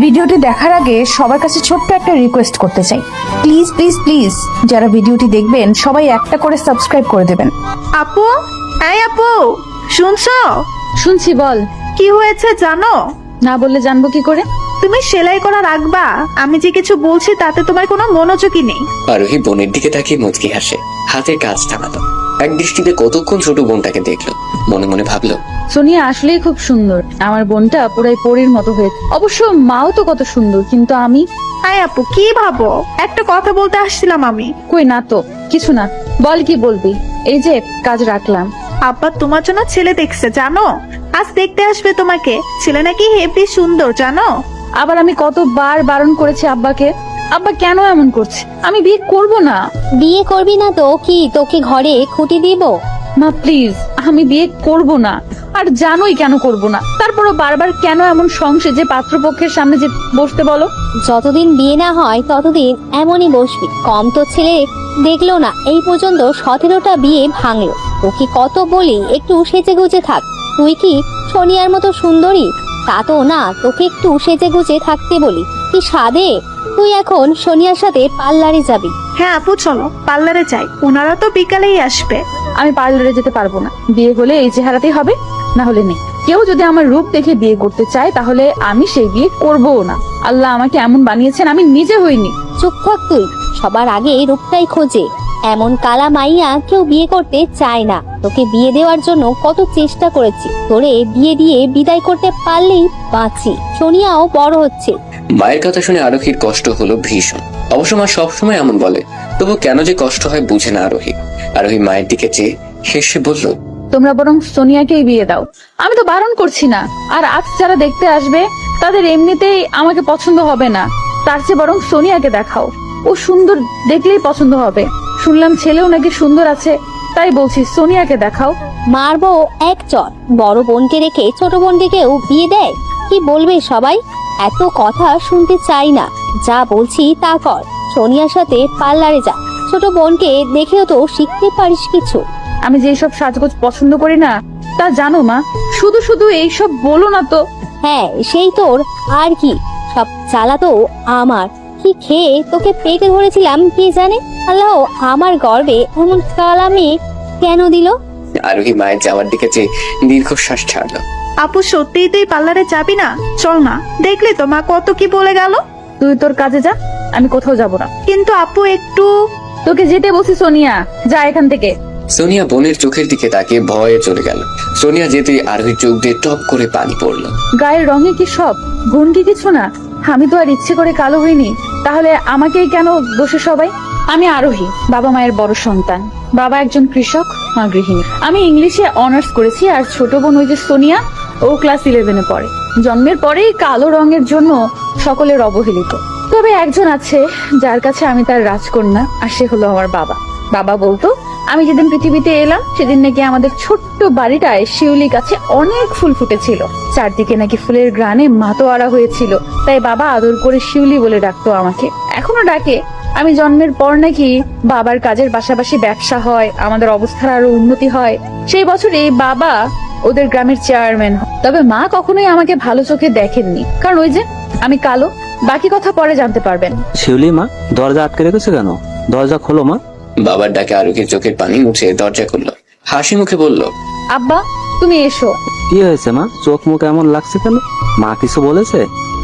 ভিডিওটি দেখার আগে সবার কাছে ছোট্ট একটা রিকোয়েস্ট করতে চাই, প্লিজ প্লিজ প্লিজ যারা ভিডিওটি দেখবেন সবাই একটা করে সাবস্ক্রাইব করে দেবেন। আপু, এই আপু, শুনছো? শুনছি, বল। কি হয়েছে জানো? না বললে জানবো কি করে? তুমি সেলাই করা রাখবা? আমি যে কিছু বলছি তাতে তোমার কোনো মনোযোগই নেই। আরোহী বোনের দিকে তাকিয়ে মুচকি হাসে, হাতের কাজ থামালো। এক দৃষ্টিতে কতক্ষণ ছোট বোনটাকে দেখলো, মনে মনে ভাবলো সোনিয়া আসলেই খুব সুন্দর। আমার বোনটা পুরাই পরীর মতো হয়েছে। অবশ্য মাও তো কত সুন্দর, কিন্তু আমি এই আপু, কি ভাবো? একটা কথা বলতে আসছিলাম আমি। কই না তো, কিছু না। বল কি বলবি? এই যে কাজ রাখলাম। আব্বা তোমার জন্য ছেলে দেখছে জানো? আজ দেখতে আসবে তোমাকে। ছেলে নাকি হেবি সুন্দর জানো? আবার আমি কতবার বারণ করেছি আব্বাকে। আব্বা কেন এমন করছে? আমি বিয়ে করব না। বিয়ে করবি না তো কি তোকে ঘরে খুঁটি দিব? মা প্লিজ, আমি বিয়ে করব না। আর জানোই কেন করব না। তারপরও বারবার কেন এমন সংশয় যে পাত্রপক্ষের সামনে যে বসতে বলো? যতদিন বিয়ে না হয় ততদিন এমনই বসবি। কম তো ছেলে দেখলো না, এই পর্যন্ত 17টা বিয়ে ভাঙলো। তোকে কত বলি একটু সেজে গুজে থাক। তুই কি সোনিয়ার মতো সুন্দরী? তা তো না, তোকে একটু সেজে গুজে থাকতে বলি। কি সাদে তুই এখন সোনিয়ার সাথে পার্লারে যাবি? হ্যাঁ আপু, চলো পার্লারে যাই। ওনারা তো বিকালেই আসবে। আমি পার্লারে যেতে পারবো না। বিয়ে হলে এই চেহারাতেই হবে, না হলে নেই। কেউ যদি আমার রূপ দেখে বিয়ে করতে চায় তাহলে আমি সেই বিয়ে করবও না। আল্লাহ আমাকে এমন বানিয়েছেন, আমি নিজে হইনি। চুপ থাক তুই। সবার আগে রূপটাই খোঁজে। এমন কালা মাইয়া কেউ বিয়ে করতে চায় না। তোকে বিয়ে দেওয়ার জন্য কত চেষ্টা করেছি। তোরে বিয়ে দিয়ে বিদায় করতে পারলেই বাঁচি। সোনিয়াও বড় হচ্ছে। মায়ের কথা শুনে আরোহীর কষ্ট হলো ভীষণ। অবশ্য মা সবসময় এমন বলে, তবু কেন যে কষ্ট হয় বুঝে না আরোহী। আরোহী মায়ের দিকে চেয়ে হেসে বলল, তোমরা বরং সোনিয়াকেই বিয়ে দাও। আমি তো বারণ করছি না। আর আজ যারা দেখতে আসবে তাদের এমনিতেই আমাকে পছন্দ হবে না। তার চেয়ে বরং সোনিয়াকে দেখাও। ও সুন্দর, দেখলেই পছন্দ হবে। শুনলাম ছেলেও নাকি সুন্দর আছে, তাই বলছি সোনিয়াকে দেখাও। মারবো এক চর। বড় বোনকে রেখে ছোট বোনকে কেউ বিয়ে দেয়? কি বলবে সবাই? এত কথা শুনতে চাই না। যা বলছি তা কর। সোনিয়ার সাথে পার্লারে যা। ছোট বোনকে দেখেও তো শিখতে পারিস কিছু। আমি যেসব সাজগোজ পছন্দ করি না তা জানো মা। শুধু শুধু এইসব বলো না তো। হ্যাঁ, সেই তোর আর কি। সব জ্বালা তো আমার। কি খেয়ে তোকে পেটে ধরেছিলাম কে জানে। আল্লাহ আমার গর্বে এমন কালা মেয়ে কেন দিল? আরোহী মায়ের যাওয়ার দিকে চেয়ে দীর্ঘশ্বাস ছাড়লো। আপু, সত্যিই তুই পার্লারে যাবি না? চল না, দেখলে তো মা কত কি বলে গেল। তুই তোর কাজে যা, আমি কোথাও যাব না। কিন্তু আপু একটু। তোকে যেতে বলছি সোনিয়া, যা এখান থেকে। সোনিয়া বোনের চোখের দিকে তাকিয়ে ভয়ে চলে গেল। সোনিয়া যেতেই আরোহীর চোখ দিয়ে টপ করে পানি পড়লো। গায়ের রঙে কি সব? গুণ কি কিছু না? আমি তো আর ইচ্ছে করে কালো হইনি। তাহলে আমাকেই কেন দোষে সবাই? আমি আরোহী, বাবা মায়ের বড় সন্তান। বাবা একজন কৃষক, মা গৃহিণী। আমি ইংলিশে অনার্স করেছি। আর ছোট বোন ওই যে সোনিয়া, ও ক্লাস 11-এ পড়ে। জন্মের পরেই কালো রঙের জন্য সকলের অবহেলিত। তবে একজন আছে যার কাছে আমি তার রাজকন্যা, আর সে হলো আমার বাবা। বাবা বলতো আমি যেদিন পৃথিবীতে এলাম সেদিন নাকি আমাদের ছোট্ট বাড়িটায় শিউলি গাছে অনেক ফুল ফুটেছিল। চারদিকে নাকি ফুলের গ্রানে মাতোয়ারা হয়েছিল। তাই বাবা আদর করে শিউলি বলে ডাকতো আমাকে, এখনো ডাকে। আমি জন্মের পর নাকি বাবার কাজের পাশাপাশি ব্যবসা হয়, আমাদের অবস্থার আরো উন্নতি হয়। সেই বছরে বাবা ওদের গ্রামের চেয়ারম্যান। তবে মা কখনোই আমাকে ভালো চোখে দেখেননি, কারণ ওই যে আমি কালো। বাকি কথা পরে জানতে পারবেন। শিউলি মা, দরজা আটকে রেখেছে কেন? দরজা খোলো মা। বাবার ডাকে আরোহীর চোখের পানি মুছে দরজা খুললো। হাসি মুখে বলল, আব্বা তুমি এসো। কি হয়েছে মা? চোখ মুখ এমন লাগছে কেন? মা কিছু বলেছে?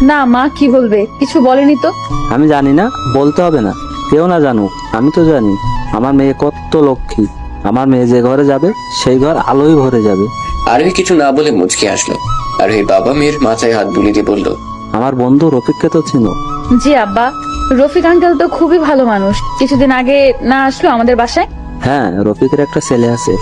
না, মা কি বলবে, কিছু বলেনি তো। আমি জানি না, বলতে হবে না। কেউ না জানুক, আমি তো জানি আমার মেয়ে কত লক্ষ্মী। আমার মেয়ে যে ঘরে যাবে সেই ঘর আলোয় ভরে যাবে। আরোহী কিছু না বলে মুচকি আসলো। আরোহী বাবা মেয়ের মাথায় হাত বুলিয়ে দিয়ে বলল, আমার বন্ধু রফিককে তো চিনো? জি আব্বা, রফিক আঙ্কেল তো খুবই ভালো মানুষ। কিছুদিন আগে না আসলো আমাদের বাসায়? হ্যাঁ, রফিকের একটা ছেলে আছে,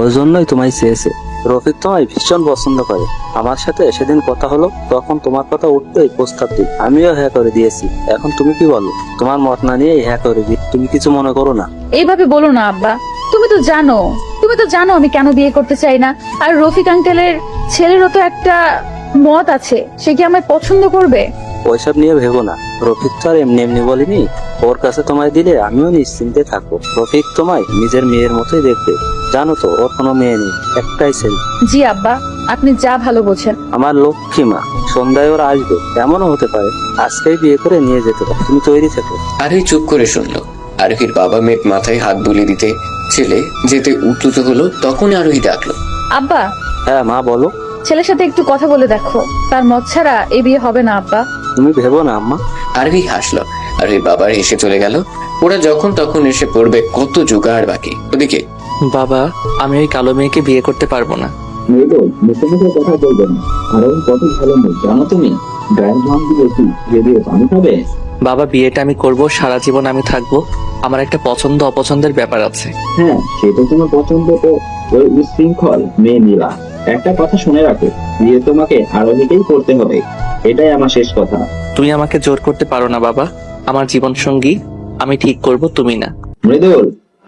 ওই জন্যই তোমায় চেয়েছে। রফিক তোমায় ভীষণ পছন্দ করে। আমার সাথে সেদিন কথা হলো, তখন তোমার কথা উঠতেই প্রস্তাব দিই। আমিও হ্যাঁ করে দিয়েছি। এখন তুমি কি বলো? তোমার মত না নিয়েই হ্যাঁ করে দিই। তুমি কিছু মনে করো না। এইভাবে বলো না আব্বা। তুমি তো জানো আমি কেন বিয়ে করতে চাই না। আর রফিক আঙ্কেলের ছেলেরও তো একটা মত আছে, সে কি আমায় পছন্দ করবে? ওইসব নিয়ে ভেবো না। রফিক তো আর এমনি এমনি বলিনি। ওর কাছে তোমায় দিলে আমিও নিশ্চিন্তে থাকবো। রফিক তোমায় নিজের মেয়ের মতোই দেখবে। জানো তো ওর কোনো মেয়ে নেই, একটাই ছেলে। জি আব্বা, আপনি যা ভালো বোঝেন। আমার লক্ষ্মী মা, সন্ধ্যায় ওরা আসবে, এমনও হতে পারে আজকেই বিয়ে করে নিয়ে যেতে পারে। তুমি তৈরি থেকো। আরোহী চুপ করে শুনলো। আরোহীর বাবা মেয়ের মাথায় হাত বুলিয়ে দিতে ছেলে যেতে উদ্যত হলো, তখনই আরোহী ডাকলো। আব্বা, হ্যাঁ মা বলো। ছেলের সাথে একটু কথা বলে দেখো, তার মত ছাড়া এই বিয়ে হবে না আব্বা। তুমি ভেবো না আম্মা। আরোহী হাসলো। আরোহীর বাবার হেসে চলে গেল। ওরা যখন তখন এসে পড়বে, কত জোগাড় বাকি। ওদিকে বাবা, আমি ওই কালো মেয়েকে বিয়ে করতে পারবো না। মৃদুল, মুখে মুখে কথা বলবেন। আর ওই কত ভালো মেয়ে জানো তুমি? গায়ের ধান দিয়ে কি দিয়ে পানি খাবে? বাবা, বিয়েটা আমি করব, সারা জীবন আমি থাকবো। আমার একটা পছন্দ অপছন্দের ব্যাপার আছে। হ্যাঁ, সেটা তোমার পছন্দ। তো ওই উশৃঙ্খল মেয়ে নীলা, একটা কথা শুনে রাখো, বিয়ে তোমাকে আরোহীকেই করতে হবে। এটাই আমার শেষ কথা। তুমি আমাকে জোর করতে পারো না বাবা। আমার জীবন সঙ্গী আমি ঠিক করব, তুমি না। মৃদুল,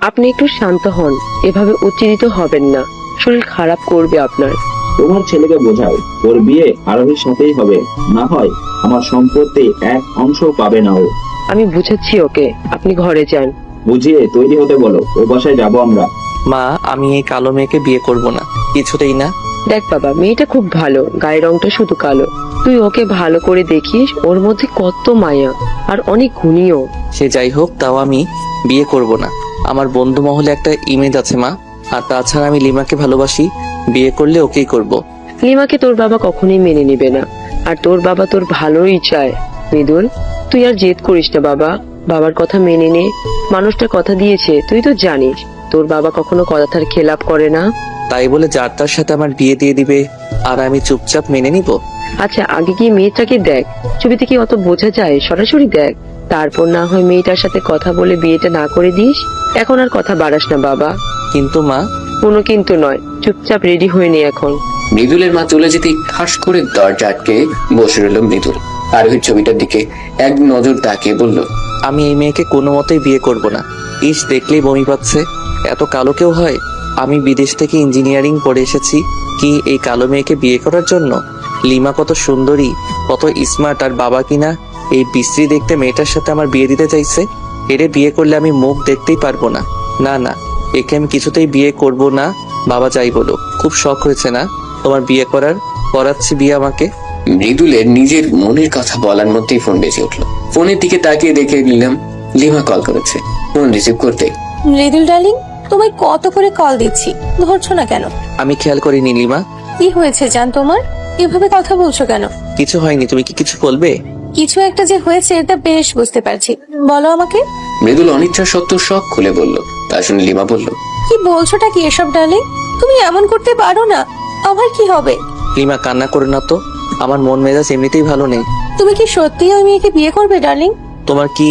আপনি একটু শান্ত হন, এভাবে উত্তেজিত হবেন না, শরীর খারাপ করবে আপনার। তোমার ছেলেকে বোঝাও, ওর বিয়ে আরোহীর সাথেই হবে। না হয় আমার সম্পত্তি এক অংশ পাবে না ও। আমি বুঝাচ্ছি ওকে, আপনি ঘরে যান। বুঝিয়ে তৈরি হতে বলো, ও বাসায় যাবো আমরা। মা, আমি এই কালো মেয়েকে বিয়ে করব না, কিছুতেই না। দেখ বাবা, মেয়েটা খুব ভালো, গায়ের রংটা শুধু কালো। তুই ওকে ভালো করে দেখিস, ওর মধ্যে কত মায়া, আর অনেক গুণীও। সে যাই হোক, তাও আমি বিয়ে করব না। আমার বন্ধু মহলে একটা ইমেজ আছে মা, আর তাছাড়া আমি লিমাকে ভালোবাসি। বিয়ে করলে ওকেই করব। লিমাকে তোর বাবা কখনোই মেনে নিবে না, আর তোর বাবা তোর ভালোই চায়। মৃদুল, তুই আর জেদ করিস না বাবা, বাবার কথা মেনে নে। মানুষটা কথা দিয়েছে, তুই তো জানিস তোর বাবা কখনো কথার খেলাপ করে না। তাই বলে যার তার সাথে আমার বিয়ে দিয়ে দিবে আর আমি চুপচাপ মেনে নিব? আচ্ছা, আগে গিয়ে মেয়েটাকে দেখ, ছবিতে কি অত বোঝা যায়? সরাসরি দেখ, তারপর না হয় মেয়েটার সাথে কথা বলে বিয়েটা না করে দিস। এখন আর কথা বাড়াস না বাবা। কিন্তু মা। কোনো কিন্তু নয়, চুপচাপ রেডি হয়ে নে এখন। মৃদুলের মা চলে যেতেই ঠাস করে দরজা আটকে বসে রইল মৃদুল। আরোহীর ছবিটার দিকে এক নজর তাকিয়ে বলল, আমি এই মেয়েকে কোনো মতেই বিয়ে করব না। ইস, দেখলেই বমি পাচ্ছে। এত কালো কেউ হয়? আমি বিদেশ থেকে ইঞ্জিনিয়ারিং পড়ে এসেছি কি এই কালো মেয়েকে বিয়ে করার জন্য? লিমা কত সুন্দরী, কত স্মার্ট, আর বাবা কিনা এই বিশ্রী দেখতে মেয়েটার সাথে আমার বিয়ে দিতে চাইছে। এরে বিয়ে করলে আমি মুখ দেখতেই পারবো না। না না, একে আমি কিছুতেই বিয়ে করব না। বাবা যাই বলো, খুব শখ হয়েছে না তোমার বিয়ে করার? করাচ্ছি বিয়ে আমাকে। মৃদুলের নিজের মনের কথা বলার মধ্যেই ফোন বেজে উঠলো। ফোনের দিকে তাকিয়ে দেখে নিলাম লিমা কল করেছে। ফোন রিসিভ করতে, মৃদুল ডার্লিং, তোমায় কত করে কল দিচ্ছি, ধরছো না কেন? আমি খেয়াল করিনি লিমা। কি হয়েছে জান তোমার? এভাবে কথা বলছো কেন? কিছু হয়নি, তুমি কি কিছু বলবে? কিছু একটা যে হয়েছে এটা বেশ বুঝতে পারছি, বলো আমাকে। মৃদুল অনিচ্ছা সত্ত্বেও সব খুলে বলল। তা শুনে লিমা বলল, কি বলছোটা কি এসব ডার্লিং? তুমি এমন করতে পারো না, আমার কি হবে? লিমা কান্না করে না তো, আমার মন মেজাজ এমনিতেই ভালো নেই। তুমি কি সত্যি ওই মেয়েকে বিয়ে করবে ডার্লিং? তোমার কি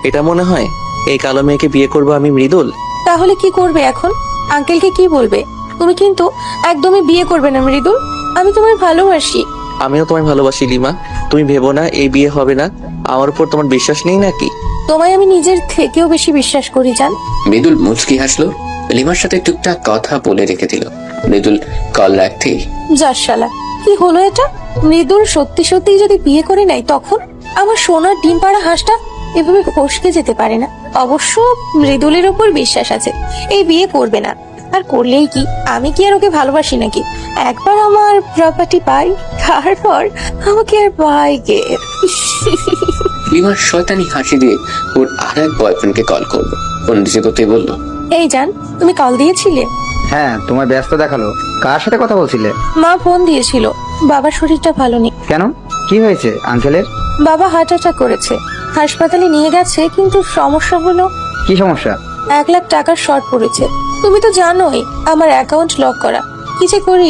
এটা মনে হয় এই কালো মেয়েকে বিয়ে করবো আমি মৃদুল? তাহলে কি করবে এখন? আঙ্কেলকে কি বলবে? তুমি কিন্তু একদমই বিয়ে করবে না মৃদুল, আমি তোমায় ভালোবাসি। আমিও তোমায় ভালোবাসি লিমা, তুমি ভেবো না এই বিয়ে হবে না। আমার উপর তোমার বিশ্বাস নেই নাকি? তোমায় আমি নিজের থেকেও বেশি বিশ্বাস করি জান। মৃদুল মুচকি হাসলো। লিমার সাথে টুকটাক কথা বলে রেখে দিল। মৃদুল কল রাখতেই, যার শালা, কি হলো এটা? মৃদুল সত্যি সত্যি যদি বিয়ে করে নেয়, তখন আমার সোনার ডিম পাড়া হাঁসটা এভাবে ফসকে যেতে পারে না। অবশ্য মৃদুলের উপর বিশ্বাস আছে, এই বিয়ে করবে না। আর করলেই কি, আমি কি আর ওকে ভালোবাসি নাকি? একবার আমার প্রপার্টি পাই, তারপর আমাকে আর পাই কে? লিমার শয়তানি হাসি দিয়ে ওর আর এক বয়ফ্রেন্ডকে কল করলো। ফোন রিসিভ করতেই বললো, এই জান, তুমি কল দিয়েছিলে? হ্যাঁ, তোমার ব্যস্ত দেখালো। কার সাথে কথা বলছিলে? মা ফোন দিয়েছিল, বাবার শরীরটা ভালো নেই। কেন, কি হয়েছে আঙ্কেলের? বাবা হার্ট অ্যাটাক করেছে, হাসপাতালে নিয়ে গেছে, কিন্তু সমস্যা হলো কি সমস্যা? 1 লাখ টাকার শর্ট পড়েছে। তুমি তো জানোই আমার অ্যাকাউন্ট লক করা, কি যে করি।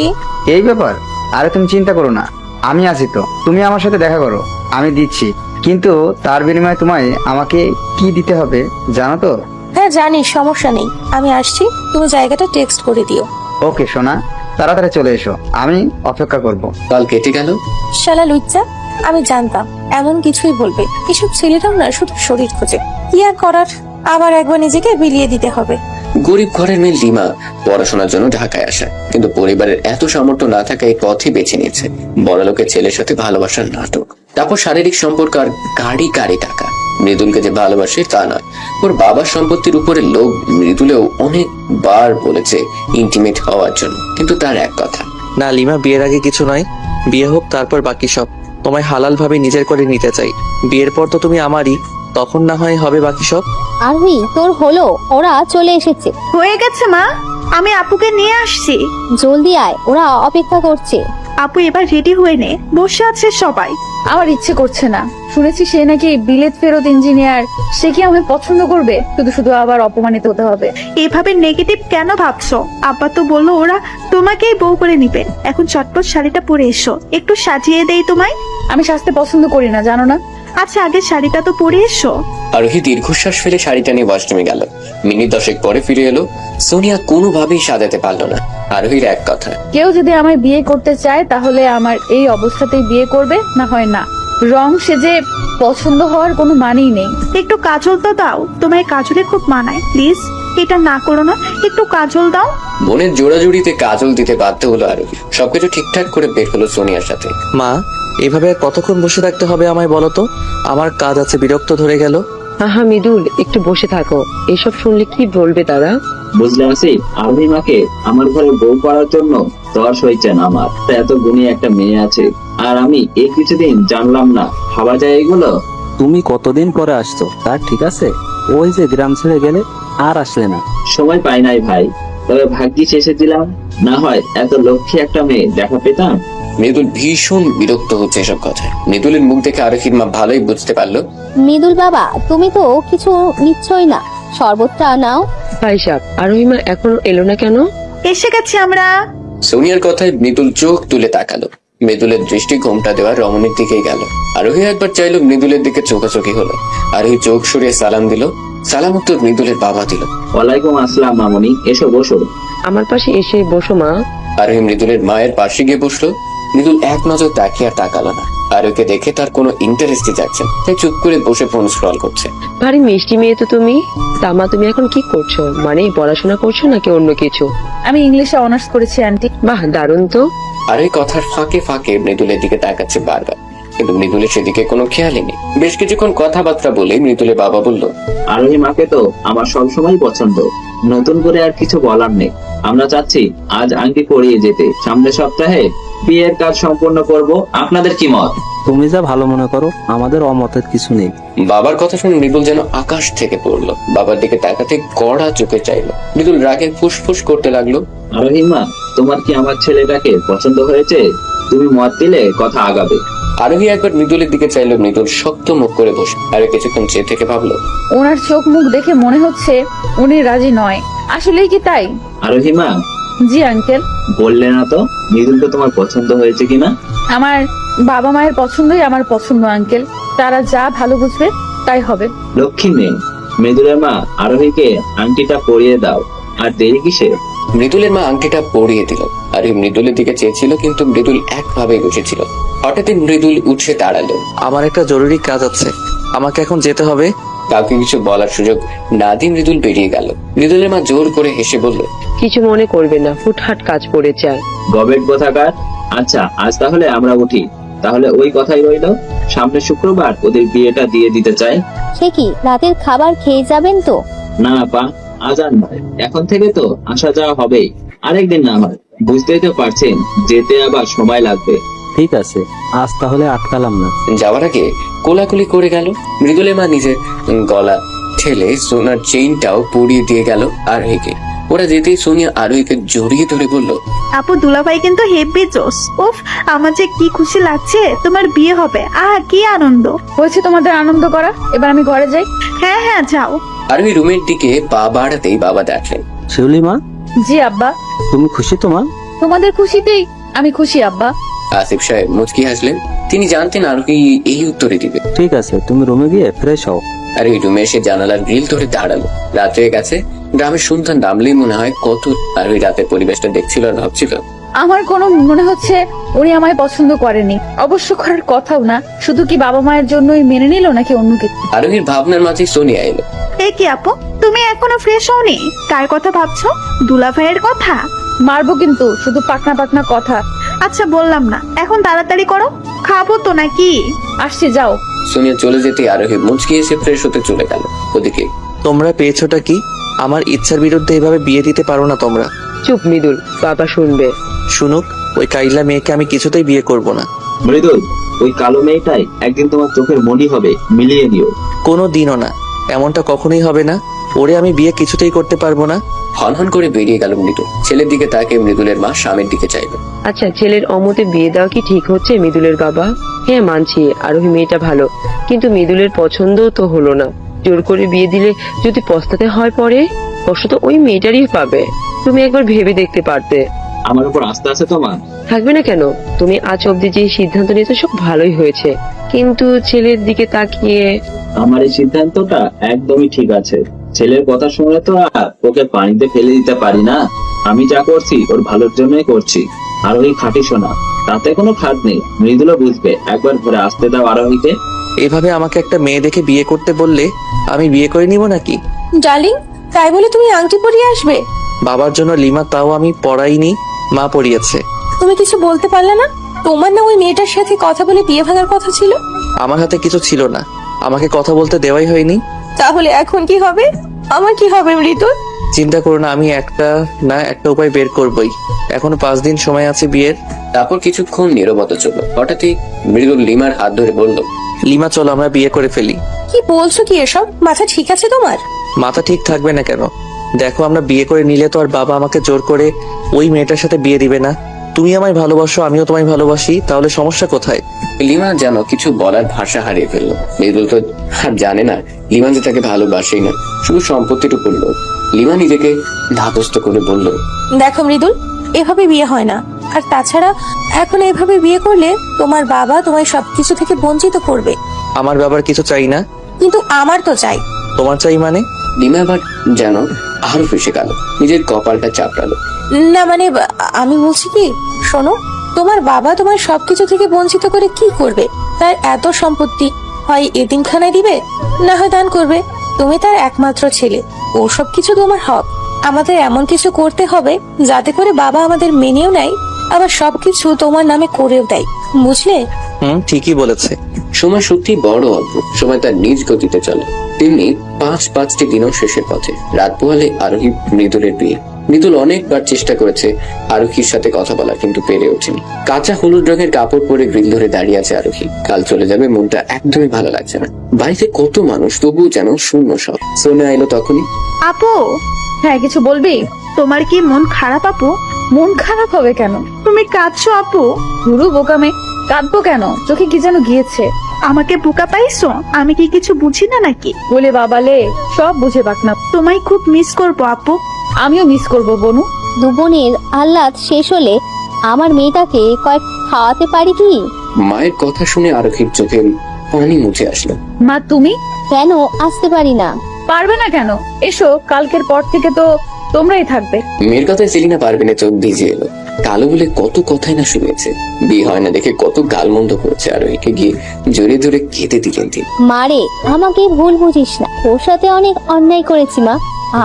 এই ব্যাপার? আরে তুমি চিন্তা করো না, আমি আছি তো। তুমি আমার সাথে দেখা করো, আমি দিচ্ছি। কিন্তু তার বিনিময়ে তোমায় আমাকে কি দিতে হবে জানো তো? হ্যাঁ জানি, সমস্যা নেই, আমি আসছি, তুমি জায়গাটা টেক্সট করে দিও। ওকে সোনা, তাড়াতাড়ি চলে এসো, আমি অপেক্ষা করব। কল কেটে গেল। শালা লুচ্চা, আমি জানতাম এমন কিছুই বলবে। এসব ছেলেরাও না শুধু শরীর খোঁজে, কি আর করার, আবার একবার নিজেকে বিলিয়ে দিতে হবে। গরিব ঘরের মেয়ে লিমা পড়াশোনার জন্য ঢাকায় আসে, কিন্তু পরিবারের এত সামর্থ্য না থাকায় এই পথই বেছে নিয়েছে। বড়লোকের ছেলের সাথে ভালোবাসার নাটক, তারপর শারীরিক সম্পর্ক আর গাড়ি টাকা। মৃদুলকে যে ভালোবাসে তা নয়, ওর বাবার সম্পত্তির উপরে লোভ মৃদুলেও অনেকবার বলেছে ইন্টিমেট হওয়ার জন্য, কিন্তু তার এক কথা। না লিমা, বিয়ের আগে কিছু নয়, বিয়ে হোক তারপর বাকি সব। তোমায় হালাল ভাবে নিজের করে নিতে চাই। বিয়ের পর তো তুমি আমারই, তখন না হয় হবে বাকি সব। আরোহী তোর হলো, ওরা চলে এসেছে। হয়ে গেছে মা, আমি আপুকে নিয়ে আসছি। জলদি আয়, ওরা অপেক্ষা করছে। আপু এবার রেডি হয়ে নে, বসে আছে সবাই। আমার ইচ্ছে করছে না। শুনেছি সে নাকি বিলেত ফেরত ইঞ্জিনিয়ার। সে কি আমায় পছন্দ করবে? শুধু শুধু আবার অপমানিত হতে হবে। এভাবে নেগেটিভ কেন ভাবছো? আব্বা তো বললো ওরা তোমাকেই বউ করে নিবে। এখন চটপট শাড়িটা পরে এসো, একটু সাজিয়ে দেই তোমায়। আমি সাজতে পছন্দ করি না, জানো না? আচ্ছা আগে শাড়িটা তো পরে এসো। আরোহী দীর্ঘশ্বাস ফেলে শাড়িটা নিয়ে ওয়াশরুমে গেল। মিনিট 10 পরে ফিরে এলো। সোনিয়া কোনোভাবেই সাজাতে পারলো না। আরোহীর এক কথা, কেউ যদি আমায় বিয়ে করতে চায় তাহলে আমার এই অবস্থাতেই বিয়ে করবে, না হয় না। রং সেজে পছন্দ হওয়ার কোনো মানেই নেই। একটু কাজল তো দাও, তোমায় কাজলে খুব মানায়। প্লিজ এটা না করো না, একটু কাজল দাও। বোনের জোড়াজুড়িতে কাজল দিতে বাধ্য হলো আরোহী। সবকিছু ঠিকঠাক করে বের হলো সোনিয়ার সাথে। মা, এভাবে আর কতক্ষণ বসে থাকতে হবে আমায় বলো তো? আমার কাজ আছে, বিরক্ত ধরে গেল। আহা মৃদুল, একটু বসে থাকো। এসব শুনলে কি বলবে তারা? বুঝলে আসি, আরবি মাকে আমার ঘরে বউ করার জন্য তর সইছেন আমার। তা এত গুণী একটা মেয়ে আছে, আর আমি এই কিছুদিন জানলাম না। ভাবা যায় এগুলো? তুমি কতদিন পরে আসছো তার ঠিক আছে? ওই যে গ্রাম ছেড়ে গেলে আর আসলে না। সময় পাই নাই ভাই, তবে ভাগ্যিস এসেছিলাম। না হয় এত লক্ষ্মী একটা মেয়ে দেখা পেতাম। মৃদুল ভীষণ বিরক্ত হচ্ছে এসব কথায়। মৃদুলের মুখ দেখে আরোহীর মা ভালোই বুঝতে পারলো। মৃদুল বাবা, তুমি তো কিছু নিচ্ছই না, শরবতটা নাও। ভাই সাহেব, আরোহিমা এখনো এলো না কেন? এসে গেছি আমরা। সোনিয়ার কথায় মৃদুল চোখ তুলে তাকালো। মৃদুলের দৃষ্টি ঘোমটা দেওয়া রমণীর দিকেই গেল। আরোহী একবার চাইলো, মৃদুলের দিকে চোখাচোখি হলো। আরোহী চোখ সরিয়ে সালাম দিল। সালাম উত্তর মৃদুলের বাবা দিল। ওয়ালাইকুম আসসালাম মামনি, এসো বসো। আমার পাশে এসে বসো মা। আরোহী মৃদুলের মায়ের পাশে গিয়ে বসলো। মৃদুল এক নজর তাকিয়ে আর তাকালো না। আরোহীকে দেখে তার কোনো ইন্টারেস্টই যাচ্ছে না, তাই চুপ করে বসে ফোন স্ক্রল করছে। ভারী মিষ্টি মেয়ে তো তুমি। তা মা, তুমি এখন কি করছো? মানে পড়াশোনা করছো নাকি অন্য কিছু? আমি ইংলিশে অনার্স করেছি আন্টি। বাহ, দারুণ তো। আর এই কথার ফাঁকে ফাঁকে মৃদুলের দিকে তাকাচ্ছে বারবার, কিন্তু মৃদুলের সেদিকে কোনো খেয়ালই নেই। বেশ কিছুক্ষণ কথাবার্তা বলে মৃদুলের বাবা বলল, আরোহী মাকে তো আমার সবসময় পছন্দ, নতুন করে আর কিছু বলার নেই। আমরা চাচ্ছি আজ আংটি পরিয়ে যেতে। সামনের সপ্তাহে বিয়ের কাজ সম্পন্ন করব। আপনাদের কি মত? তুমি যা ভালো মনে করো, আমাদের অমতের কিছু নেই। বাবার কথা শুনে মৃদুল যেন আকাশ থেকে পড়লো। বাবার দিকে তাকাতে কড়া চোখে চাইলো। মৃদুল রাগে ফুসফুস করতে লাগলো, আরোহী মা, তোমার কি আমার ছেলেটাকে পছন্দ হয়েছে? তুমি মত দিলে কথা আগাবে। আরোহী একবার মৃদুলের দিকে চাইলো। মৃদুল শক্ত মুখ করে বসে আর কিছুক্ষণ চেয়ে থেকে ভাবলো, ওনার চোখ মুখ দেখে মনে হচ্ছে উনি রাজি নয়। আসলেই কি তাই? আরোহী মা, জি আঙ্কেল। বললে না তো মৃদুলকে তোমার পছন্দ হয়েছে কিনা? আমার বাবা মায়ের পছন্দই আমার পছন্দ আঙ্কেল। তারা যা ভালো বুঝবে তাই হবে। লক্ষ্মী মেয়ে, মৃদুলের মা আরোহীকে আংটিটা পরিয়ে দাও। আর দেরি কিসে? মৃদুলের মা আংটিটা পরিয়ে দিল। আরোহী মৃদুলের দিকে চেয়েছিল, কিন্তু মৃদুল একভাবে বসেছিল। হঠাৎই মৃদুল উঠে দাঁড়ালো। আমার একটা জরুরি কাজ আছে, আমাকে এখন যেতে হবে। কাউকে কিছু বলার সুযোগ না দিয়ে মৃদুল বেরিয়ে গেল। মৃদুলের মা জোর করে হেসে বলল, কিছু মনে করবে না, হুটহাট কাজ পড়েছে আর। গবেট কোথাকার। আচ্ছা আজ তাহলে আমরা উঠি। তাহলে ওই কথাই রইল, সামনে শুক্রবার ওদের বিয়েটা দিয়ে দিতে চাই। সে কি, রাতের খাবার খেয়ে যাবেন তো? না আপা, আজ আর নয়। এখন থেকে তো আসা যাওয়া হবেই। আরেকদিন না হয়, বুঝতেই তো পারছেন যেতে আবার সময় লাগবে। ঠিক আছে, আজ তাহলে আটকালাম না। যাওয়ার আগে কোলাকুলি করে গেল। মৃদুলের মা নিজের গলা ঠেলে সোনার চেইনটাও পরিয়ে দিয়ে গেল আরোহীকে। ওরা যেতেই সোনিয়া আরোহীকে জড়িয়ে ধরে বলল, আপু দুলাভাই কিন্তু হেভি জোস। উফ, আমার যে কি খুশি লাগছে, তোমার বিয়ে হবে। কি আনন্দ হয়েছে তোমাদের আনন্দ করা, এবার আমি ঘরে যাই। হ্যাঁ হ্যাঁ যাও। আরোহী রুমের দিকে পা বাড়াতেই বাবা ডাকলেন, শিউলি মা, জি আব্বা। তুমি খুশি তো মা? তোমাদের খুশিতেই আমি খুশি আব্বা। আসিফ সাহেব মুচকি হাসলেন। তিনি জানতেন আরোহী এই উত্তরে দিবে। ঠিক আছে, তুমি রুমে গিয়ে ফ্রেশ হও। আর এই রুমে এসে জানালার গ্রিল ধরে দাঁড়ালো। রাত হয়ে গেছে। গ্রামের সন্তান নামলেই মনে হয় কত। আর ওই রাতের পরিবেশটা দেখছিল আর ভাবছিল, আমার কোনো মনে হচ্ছে উনি আমায় পছন্দ করেনি। অবশ্য করার কথাও না, শুধু কি বাবা মায়ের জন্যই মেনে নিল নাকি অন্য কিছু। আরোহীর ভাবনার মাঝে সোনিয়া এলো। এই কি আপু, তুমি এখনো ফ্রেশ হওনি? কার কথা ভাবছো? দুলাভাইয়ের কথা? মারবো কিন্তু, শুধু পাকনা পাকনা কথা। আচ্ছা বললাম না, এখন তাড়াতাড়ি করো, খাবো তো নাকি? আসছি, যাও। সোনিয়া চলে যেতে আরোহী মুচকি এসে ফ্রেশ হতে চলে গেল। ওদিকে তোমরা পেয়েছোটা কি? আমার ইচ্ছার বিরুদ্ধে এভাবে বিয়ে দিতে পারো না তোমরা। চুপ মৃদুল, বাবা শুনবে। শুনুক, ওই কাইলা মেয়েকে আমি কিছুতেই বিয়ে করব না। মৃদুল, ওই কালো মেয়েটাই একদিন তোমার চোখের মনি হবে, মিলিয়ে নিও। কোনো দিনও না, এমনটা কখনোই হবে না। ওরে আমি বিয়ে কিছুতেই করতে পারবো না। হনহন করে বেরিয়ে গেল মৃদুল। ছেলের দিকে তাকিয়ে মৃদুলের মা স্বামীর দিকে চাইল। আচ্ছা, ছেলের অমতে বিয়ে দেওয়া কি ঠিক হচ্ছে মৃদুলের বাবা? হ্যাঁ মানছি আরোহী মেয়েটা ভালো, কিন্তু মৃদুলের পছন্দও তো হলো না। জোর করে বিয়ে দিলে যদি পস্তাতে হয় পরে, কষ্ট তো ওই মেয়েটারই পাবে। তুমি একবার ভেবে দেখতে পারতে। আমার উপর আস্থা আছে তোমার? থাকবে না কেন? তুমি আজ অব্দি যে সিদ্ধান্ত নিয়েছো সব ভালোই হয়েছে, কিন্তু ছেলের দিকে তাকিয়ে আমার এই সিদ্ধান্তটা একদমই ঠিক আছে। ছেলের কথা শুনে তো আর ওকে পানিতে ফেলে দিতে পারি না। আমি যা করছি ওর ভালোর জন্যই করছি। আরোহী খাঁটি শোনা, তাতে কোনো খাদ নেই। মৃদুলও বুঝবে। একবার ঘুরে আসতে দাও আরোহীকে। এভাবে আমাকে একটা মেয়ে দেখে বিয়ে করতে বললে আমি বিয়ে করে নিব নাকি? ডার্লিং, তাই বলে তুমি আংটি পরিয়ে আসবে? বাবার জন্য লিমা, তাও আমি পড়াইনি, মা পড়িয়েছে। তুমি কিছু বলতে পারলে না? তোমার না ওই মেয়েটার সাথে কথা বলে বিয়ে ভাঙার কথা ছিল? আমার হাতে কিছু ছিল না, আমাকে কথা বলতে দেওয়াই হয়নি। তাহলে এখন কি হবে? আমার কি হবে মৃদুল? চিন্তা করো না, আমি একটা উপায় বের করবই। এখনো 5 দিন সময় আছে বিয়ের। তারপর কিছুক্ষণ নীরবতা চলল। হঠাৎই মৃদুল লিমার হাত ধরে বলল, লিমা চলো আমরা বিয়ে করে ফেলি। কি বলছো কি এসব? মাথা ঠিক আছে তোমার? মাথা ঠিক থাকবে না কেন? দেখো, আমরা বিয়ে করে নিলে তো আর বাবা আমাকে জোর করে ওই মেয়েটার সাথে বিয়ে দিবে না। তুমি আমায় ভালোবাসো, আমিও তোমায় ভালোবাসি, তাহলে সমস্যা কোথায়? লিমা যেন কিছু বলার ভাষা হারিয়ে ফেললো। মৃদুল তো আর জানে না লিমা যে তাকে ভালোবাসেই না, শুধু সম্পত্তিটুকু লোক। লিমা নিজেকে ধাতস্থ করে বলল, দেখো মৃদুল, এভাবে বিয়ে হয় না। আর তাছাড়া এখন এভাবে বিয়ে করলে তোমার বাবা তোমায় সবকিছু থেকে বঞ্চিত করবে। আমার বাবার কিছু চাই না। কিন্তু আমার তো চাই। তোমার চাই মানে? লিমা এবার যেন আরো ফেসে গেল, নিজের কপালটা চাপড়ালো। না মানে আমি বলছি কি, শোনো, তোমার বাবা তোমার সবকিছু থেকে বঞ্চিত করে কি করবে? তার এত সম্পত্তি হয় এতিমখানায় দিবে, না হয় দান করবে। তুমি তার একমাত্র ছেলে, ও সবকিছু তোমার হক। আমাদের এমন কিছু করতে হবে যাতে করে বাবা আমাদের মেনেও নেয়, আবার সবকিছু তোমার নামে করেও দেয়, বুঝলে? ঠিকই বলেছে। সময় সত্যি বড় অদ্ভুত। সময় তার নিজ গতিতে চলে। তেমনি 5টি দিনও শেষের পথে। রাত পোহালে আরোহী মৃদুলের বিয়ে। মৃদুল অনেকবার চেষ্টা করেছে আরোহীর সাথে কথা বলার, কিন্তু পেরে ওঠেনি। কাঁচা হলুদ রঙের কাপড় পরে গ্রিল ধরে দাঁড়িয়ে আছে আরোহী। কাল চলে যাবে, মনটা একদমই ভালো লাগছে না। বাড়িতে কত মানুষ, তবুও যেন শূন্য সব। সোনিয়া এলো তখনই। আপু, হ্যাঁ, কিছু বলবি? তোমার কি মন খারাপ আপু? মন খারাপ হবে কেন? তুমি কাঁদছো আপু? গুরু বোকামে, কাঁদবো কেন? চোখে কি যেন গিয়েছে। আমাকে বোকা পাইছো? আমি কি কিছু বুঝি না নাকি? বলে বাবালে, সব বুঝে পাক না। তোমায় খুব মিস করবো আপু। আমিও মিস করবো বনু। দুবোনের আহ্লাদ শেষ হলে আমার মেয়েটাকে কয়েক খাওয়াতে পারি কি? মায়ের কথা শুনে আরোহীর চোখে পানি মুছে আসলো। মা তুমি কেন আসতে পারি না? পারবে না কেন? এসো, কালকের পর থেকে তো তোমরাই থাকবে। মেয়ের কথায় সেলিনা পারভিনের চোখ ভিজে এলো। কালো বলে কত কথাই না শুনেছে। বিয়ে হয় না দেখে কত গালমন্দ করেছে আরোহীকে, গিয়ে জোরে জোরে কেঁদে দিলেন তিনি। মারে, আমাকে ভুল বুঝিস না, ওর সাথে অনেক অন্যায় করেছি মা।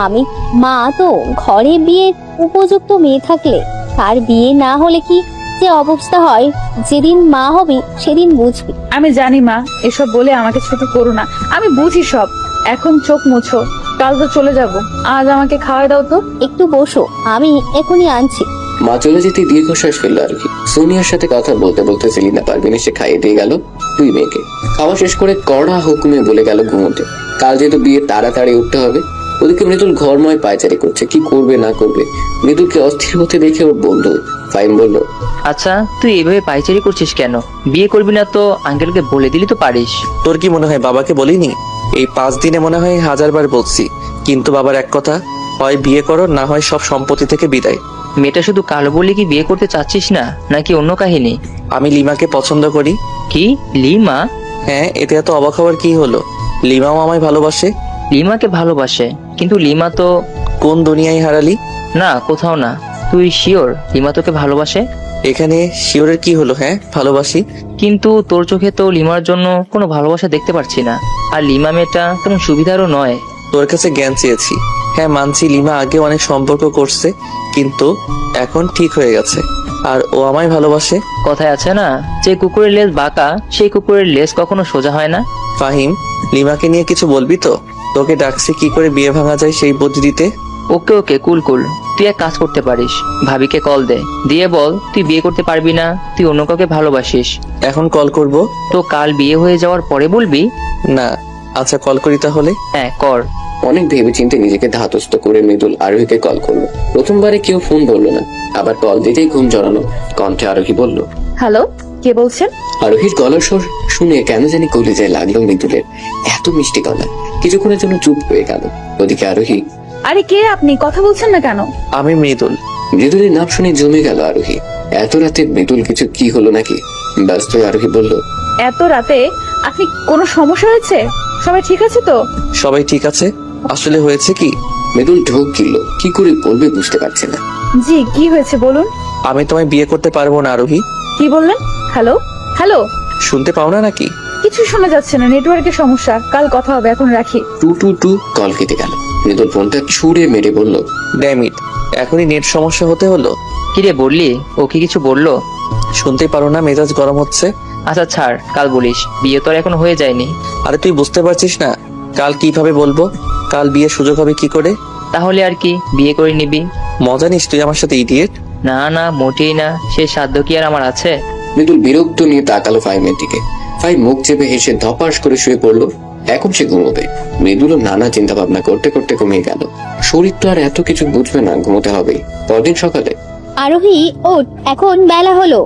আমি মা তো ঘরে বিয়ের উপযুক্ত মেয়ে থাকলে তার বিয়ে না হলে কি যে অবস্থা হয়, যেদিন মা হবি সেদিন বুঝবি। আমি জানি মা, এসব বলে আমাকে ছোট করো না, আমি বুঝি সব। এখন চোখ মুছো, কাল তো চলে যাব। আজ আমাকে খাওয়াই দাও তো। একটু বসো, আমি এখনই আনছি। মা চলে যেতে দীর্ঘশ্বাস ফেললো আরোহী। সোনিয়ার সাথে কথা বলতে বলতে সেলিনা পারভিন এসে খাইয়ে দিয়ে গেল 2 মেয়েকে। খাওয়া শেষ করে কড়া হুকুমে বলে গেল ঘুমোতে। কাল যেহেতু বিয়ে তাড়াতাড়ি উঠতে হবে। ওদিকে মৃদুল ঘরময় পায়চারি করছে, কি করবে না করবে। মৃদুলকে অস্থির হতে দেখে ওর বন্ধু ফাইম বলল, আচ্ছা তুই এভাবে পাইচারি করছিস কেন? বিয়ে করবি না তো আঙ্কেলকে বলে দিলি তো পারিস। তোর কি মনে হয় বাবাকে বলিনি? এই 5 দিনে মনে হয় 1000 বার বলছি, কিন্তু বাবার এক কথা, হয় বিয়ে করো, না হয় সব সম্পত্তি থেকে বিদায়। মেয়েটা শুধু কালো বলে কি বিয়ে করতে চাচ্ছিস না, নাকি অন্য কাহিনী? আমি লিমাকে পছন্দ করি। কি, লিমা? হ্যাঁ, এতে এত অবাক হওয়ার কি হলো? লিমাও আমায় ভালোবাসে। লিমাকে ভালোবাসে? কিন্তু লিমা তো... কোন দুনিয়ায় হারালি? না, কোথাও না। তুই শিওর লিমা তোকে ভালোবাসে? এখানে শিওরের কি হলো? হ্যাঁ, ভালোবাসি। কিন্তু তোর চোখে তো লিমার জন্য কোনো ভালোবাসা দেখতে পাচ্ছি না। আর লিমা মেয়েটা তেমন সুবিধারও নয়। তোর কাছে জ্ঞান চেয়েছি। হ্যাঁ মানছি, লিমা আগে অনেক সম্পর্ক করছে, কিন্তু এখন ঠিক হয়ে গেছে। আর ও আমায় ভালোবাসে। কথায় আছে না, যে কুকুরের লেজ বাঁকা সেই কুকুরের লেজ কখনো সোজা হয় না। ফাহিম, লিমাকে নিয়ে কিছু বলবি তো? তোকে ডাকছি কি করে বিয়ে ভাঙা যায় সেই বুদ্ধি দিতে। ওকে ওকে, কুল কুল। তুই এক কাজ করতে পারিস, ভাবিকে কল দে, দিয়ে বল তুই বিয়ে করতে পারবি না, তুই অন্য কাউকে ভালোবাসিস। এখন কল করব? তো কাল বিয়ে হয়ে যাওয়ার পরে বলবি। না, আচ্ছা কল করি তাহলে। হ্যাঁ কর। অনেক ভেবেচিন্তে নিজেকে ধাতস্থ করে মৃদুল আরোহীকে কল করলো। প্রথমবারে কেউ ফোন ধরলো না, আবার কল দিতেই ঘুম জড়ানো কণ্ঠে আরোহী বলল, হ্যালো, কে বলছেন? আরোহীর গলার স্বর শুনে কেন জানি কলিজায় লাগলো মৃদুলের। এত মিষ্টি গলা। কিছুক্ষণের জন্য চুপ হয়ে গেল। ওদিকে আরোহী, আরে কে আপনি? কথা বলছেন না কেন? আমি মৃদুল। মৃদুলের নাম শুনে জমে গেল আরোহী। এত রাতে মৃদুল কিছু কি হলো নাকি? ব্যস্ত হয়ে আরোহী বলল, এত রাতে আপনি কোনো সমস্যা হয়েছে? সবাই ঠিক আছে তো? সবাই ঠিক আছে। আসলে হয়েছে কি, মৃদুল ঢোক গিল, কি করে বলবে বুঝতে পারছে না। জি, কি হয়েছে বলুন। আমি তোমায় বিয়ে করতে পারবো না আরোহী। কি বললেন? হ্যালো হ্যালো, শুনতে পাও না নাকি? কিছু শোনা যাচ্ছে না, নেটওয়ার্কের সমস্যা। কাল কথা হবে, এখন রাখি। টু টু টু কল কেটে গেল। মৃদুল ফোনটা ছুঁড়ে মেরে বলল, ড্যাম ইট, এখনই নেট সমস্যা হতে হলো। কিরে বললি? ও কি কিছু বললো? শুনতে পারো না মেজাজ গরম হচ্ছে? আচ্ছা ছাড়, কাল বলিস, বিয়ে তো আর এখন হয়ে যায়নি। আরে তুই বুঝতে পারছিস না কাল কিভাবে বলবো? কাল বিয়ের সুযোগ হবে কি করে? তাহলে আর কি, বিয়ে করে নিবি। মজা নিস তুই আমার সাথে, ইডিয়েট। না না, মোটেই না, সে সাধ্য কি আর আমার আছে? মৃদুল বিরক্ত নিয়ে তাকালো ফাইমের দিকে। ফাইম মুখ চেপে হেসে ধপাস করে শুয়ে পড়লো। এখন সে ঘুমোবে। মৃদুলও নানা চিন্তা ভাবনা করতে করতে ঘুমিয়ে গেল। শরীর তো আর এত কিছু বুঝবে না, ঘুমোতে হবে। পরদিন সকালে আরোহী ওঠ, এখন বেলা হলো।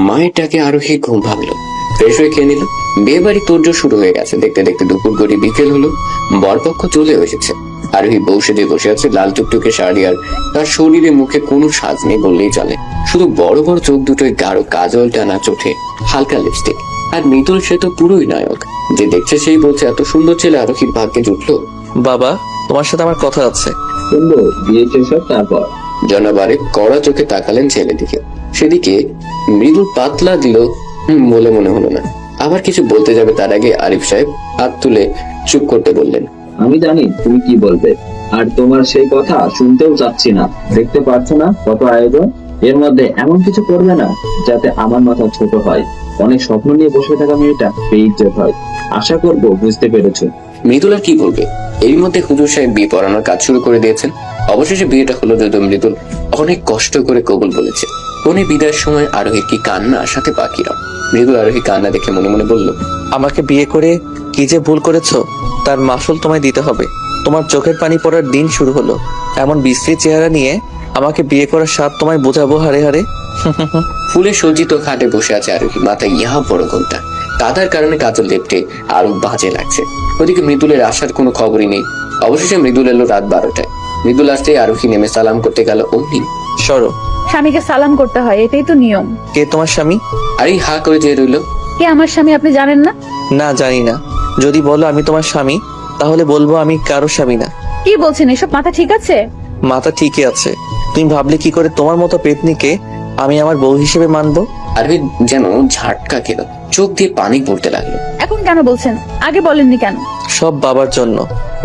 মায়ের ডাকে আরোহী ঘুম ভাঙলো। ফ্রেশ হয়ে খেয়ে নিল। বিয়ে বাড়ি তোড়জোড় শুরু হয়ে গেছে। দেখতে দেখতে দুপুর গড়িয়ে বিকেল হলো। বরপক্ষ চলে এসেছে। আরোহী বউ সেজে বসে আছে, লাল টুকটুকে শাড়ি, আর তার শরীরে মুখে কোনো সাজ নেই বললেই চলে। শুধু বড় বড় চোখ দুটোয় গাঢ় কাজল টানা, চোখে হালকা লিপস্টিক। আর মৃদুল সে তো পুরোই নায়ক। যে দেখছে সেই বলছে এত সুন্দর ছেলে আরোহীর ভাগ্যে জুটলো। বাবা, তোমার সাথে আমার কথা আছে। শুনবো, বিয়ে শেষ হোক তারপর। জনাবারে কড়া চোখে তাকালেন ছেলেদিকে। সেদিকে মৃদুল পাতলা দিল বলে মনে হলো না। আবার কিছু বলতে যাবে তার আগে আরিফ সাহেব হাত তুলে চুপ করতে বললেন, আমি জানি তুমি কি বলবে, আর তোমার সেই কথা শুনতেও চাচ্ছি না। দেখতে পাচ্ছ না কত আয়োজন, এর মধ্যে এমন কিছু করবে না যাতে আমার মাথা ছোট হয়। অনেক স্বপ্ন নিয়ে বসে থাকা মেয়েটা বেইজ্জত হয়। আশা করবো বুঝতে পেরেছো। মৃদুল আর কি বলবে? এর মধ্যে হুজুর সাহেব বিয়ে পড়ানোর কাজ শুরু করে দিয়েছেন। অবশেষে বিয়েটা হলো, যদিও মৃদুল অনেক কষ্ট করে কবুল বলেছে। কোনে বিদায়ের সময় আরোহীর কি কান্না, সাথে পাখিরাও। মৃদুল আরোহী কান্না দেখে মনে মনে বলল, আমাকে বিয়ে করে কি যে ভুল করেছো তার মাসুল তোমায় দিতে হবে। তোমার চোখের পানি পড়ার দিন শুরু হলো। এমন বিশ্রী চেহারা নিয়ে আমাকে বিয়ে করার স্বাদ তোমায় বোঝাবো হারে হারে। ফুলে সজ্জিত খাটে বসে আছে আরোহী, মাথায় ইহা বড় ঘন্টা। কাদার কারণে কাজল লেপটে আরো বাজে লাগছে। ওদিকে মৃদুলের আসার কোনো খবরই নেই। অবশেষে মৃদুল এলো রাত 12টায়। মৃদুল আসতে আরোহী নেমে সালাম করতে গেল। অমনি সরো। স্বামীকে সালাম করতে হয়, এটাই তো নিয়ম। কে তোমার স্বামী? আরে হা করে যে রইল। কে আমার স্বামী আপনি জানেন না? না, জানি না। যদি বলো আমি তোমার স্বামী, তাহলে বলবো আমি কারো স্বামী না। কি বলছেন এসব? মাথা ঠিক আছে? মাথা ঠিকই আছে। তুমি ভাবলে কি করে তোমার মতো পেতনিকে আমি আমার বউ হিসেবে মানবো? আরোহী যেন ঝাটকা খেল, চোখ দিয়ে পানি পড়তে লাগলো। এখন কেন বলছেন? আগে বলেননি কেন? সব বাবার জন্য।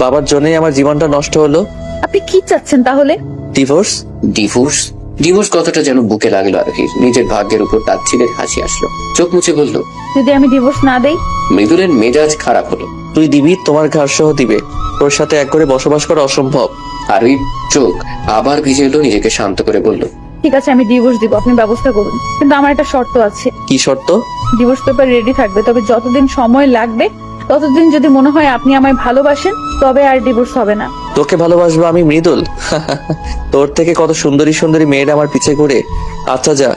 বাবার জন্যই আমার জীবনটা নষ্ট হলো। আপনি কি চাচ্ছেন তাহলে? ডিভোর্স। ডিভোর্স? ডিভোর্স কথাটা যেন বুকে লাগলো আরোহীর। নিজের ভাগ্যের উপর তাচ্ছিলের হাসি আসলো। চোখ মুছে বলল, যদি আমি ডিভোর্স না দেই? মৃদুলের মেজাজ খারাপ হলো। তুই দিবি, তোমার ঘর সহ দিবে। তোর সাথে এক করে বসবাস করা অসম্ভব। আরোহীর চোখ আবার ভিজে এলো। নিজেকে শান্ত করে বলল, ঠিক আছে, আমি ডিভোর্স দিব, আপনি ব্যবস্থা করুন। কিন্তু আমার একটা শর্ত আছে। কি শর্ত? ডিভোর্স পেপার রেডি থাকবে, তবে যতদিন সময় লাগবে ততদিন যদি মনে হয় আপনি আমায় ভালোবাসেন তবে আর ডিভোর্স হবে না। তোকে ভালোবাসবো আমি মৃদুল? তোর থেকে কত সুন্দরী সুন্দরী মেয়েরা আমার পিছে ঘুরে। আচ্ছা যা,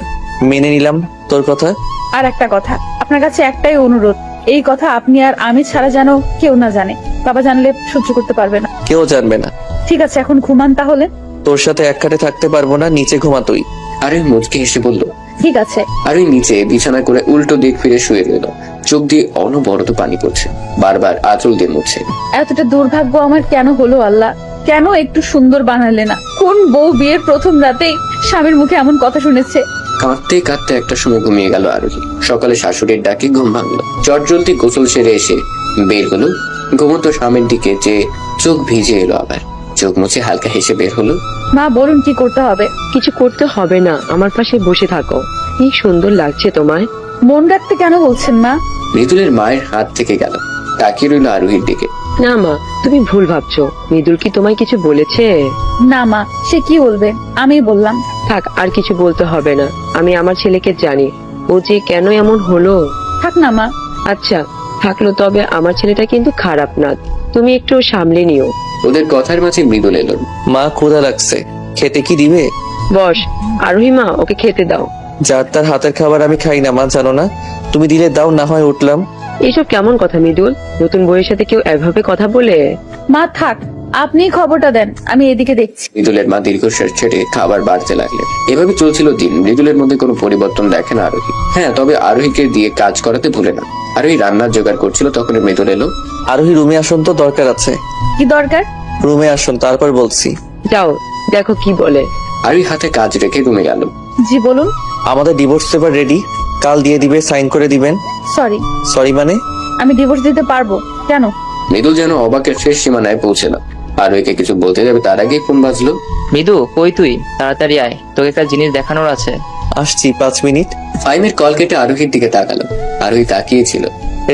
মেনে নিলাম তোর কথা। আর একটা কথা, আপনার কাছে একটাই অনুরোধ, এই কথা আপনি আর আমি ছাড়া যেন কেউ না জানে। বাবা জানলে সহ্য করতে পারবে না। কেউ জানবে না। ঠিক আছে, এখন ঘুমান তাহলে। তোর সাথে এক খাটে থাকতে পারবো না, নিচে ঘুমা তুই। আরোহী মুচকে হেসে বলল, ঠিক আছে। আরোহী নিচে বিছানা করে উল্টো দিক ফিরে শুয়ে রইল। চোখ দিয়ে অনবরত পানি পড়ছে। বারবার আঁচল দিয়ে মুছছে। এতটা দুর্ভাগ্য আমার কেন হলো আল্লাহ? কেন একটু সুন্দর বানালে না? কোন বউ বিয়ের প্রথম রাতেই স্বামীর মুখে এমন কথা শুনেছে? কাঁদতে কাঁদতে একটা সময় ঘুমিয়ে গেল আরোহী। সকালে শাশুড়ির ডাকে ঘুম ভাঙলো। চটজলদি গোসল সেরে এসে বের হলো। ঘুমন্ত স্বামীর দিকে যে চোখ ভিজে এলো। আবার চোখ মুছে হালকা হেসে বের হলো। মা বলুন কি করতে হবে? কিছু করতে হবে না, আমার পাশে বসে থাকো। কি সুন্দর লাগছে তোমায়। মন রাখতে কেন বলছেন মা? মৃদুলের মায়ের হাত থেকে গেল। তাকিয়ে রইল আরোহীর দিকে। না মা, তুমি ভুল ভাবছো। মৃদুল কি তোমায় কিছু বলেছে? না মা, সে কি বলবে, আমি বললাম। থাক, আর কিছু বলতে হবে না। আমি আমার ছেলেকে জানি, ও যে কেন এমন হলো। থাক না মা। আচ্ছা থাকলো, তবে আমার ছেলেটা কিন্তু খারাপ না, তুমি একটু সামলে নিও। ওদের কথার মাঝে মৃদুল এলো। মা ক্ষুধা লাগছে, খেতে কি দিবে? বস, আরোহী মা, ওকে খেতে দাও। যার তার হাতের খাবার আমি খাই না মা, জানো না? তুমি দিলে দাও, না হয় উঠলাম। এইসব কেমন কথা মৃদুল? নতুন বউয়ের সাথে কেউ এভাবে কথা বলে? মা থাক, আপনি খবরটা দেন, আমি এদিকে দেখছি। মৃদুলের মা দীর্ঘশ্বাস ছেড়ে খাবার বাড়তে লাগলেন। এভাবে চলছিল দিন। মৃদুলের মধ্যে কোনো পরিবর্তন দেখে না আরোহী। হ্যাঁ, তবে আরোহীকে দিয়ে কাজ করাতে ভুলে না। আরোহী রান্নার জোগাড় করছিল, তখন মৃদুল এলো। আরোহী রুমে আসুন তো, দরকার আছে। কি দরকার? রুমে আসুন, তারপর বলছি। যাও দেখো কি বলে। আরোহী হাতে কাজ রেখে রুমে গেল। জি বলুন। আমাদের ডিভোর্স পেপার রেডি, কাল দিয়ে দিবে, সাইন করে দিবেন। সরি, সরি মানে? আমি ডিভোর্স দিতে পারবো। কেন? মৃদুল যেন অবাকের শেষ সীমানায় পৌঁছালো। আরোহীকে কিছু বলতে যাবে তার আগেই ফোন বাজলো। মৃদু, কই তুই? তাড়াতাড়ি আয়, তোকে একটা জিনিস দেখানোর আছে। আসছি, 5 মিনিট। ফাইমের কল কেটে আরোহীর দিকে তাকালো। আরোহী তাকিয়েছিল।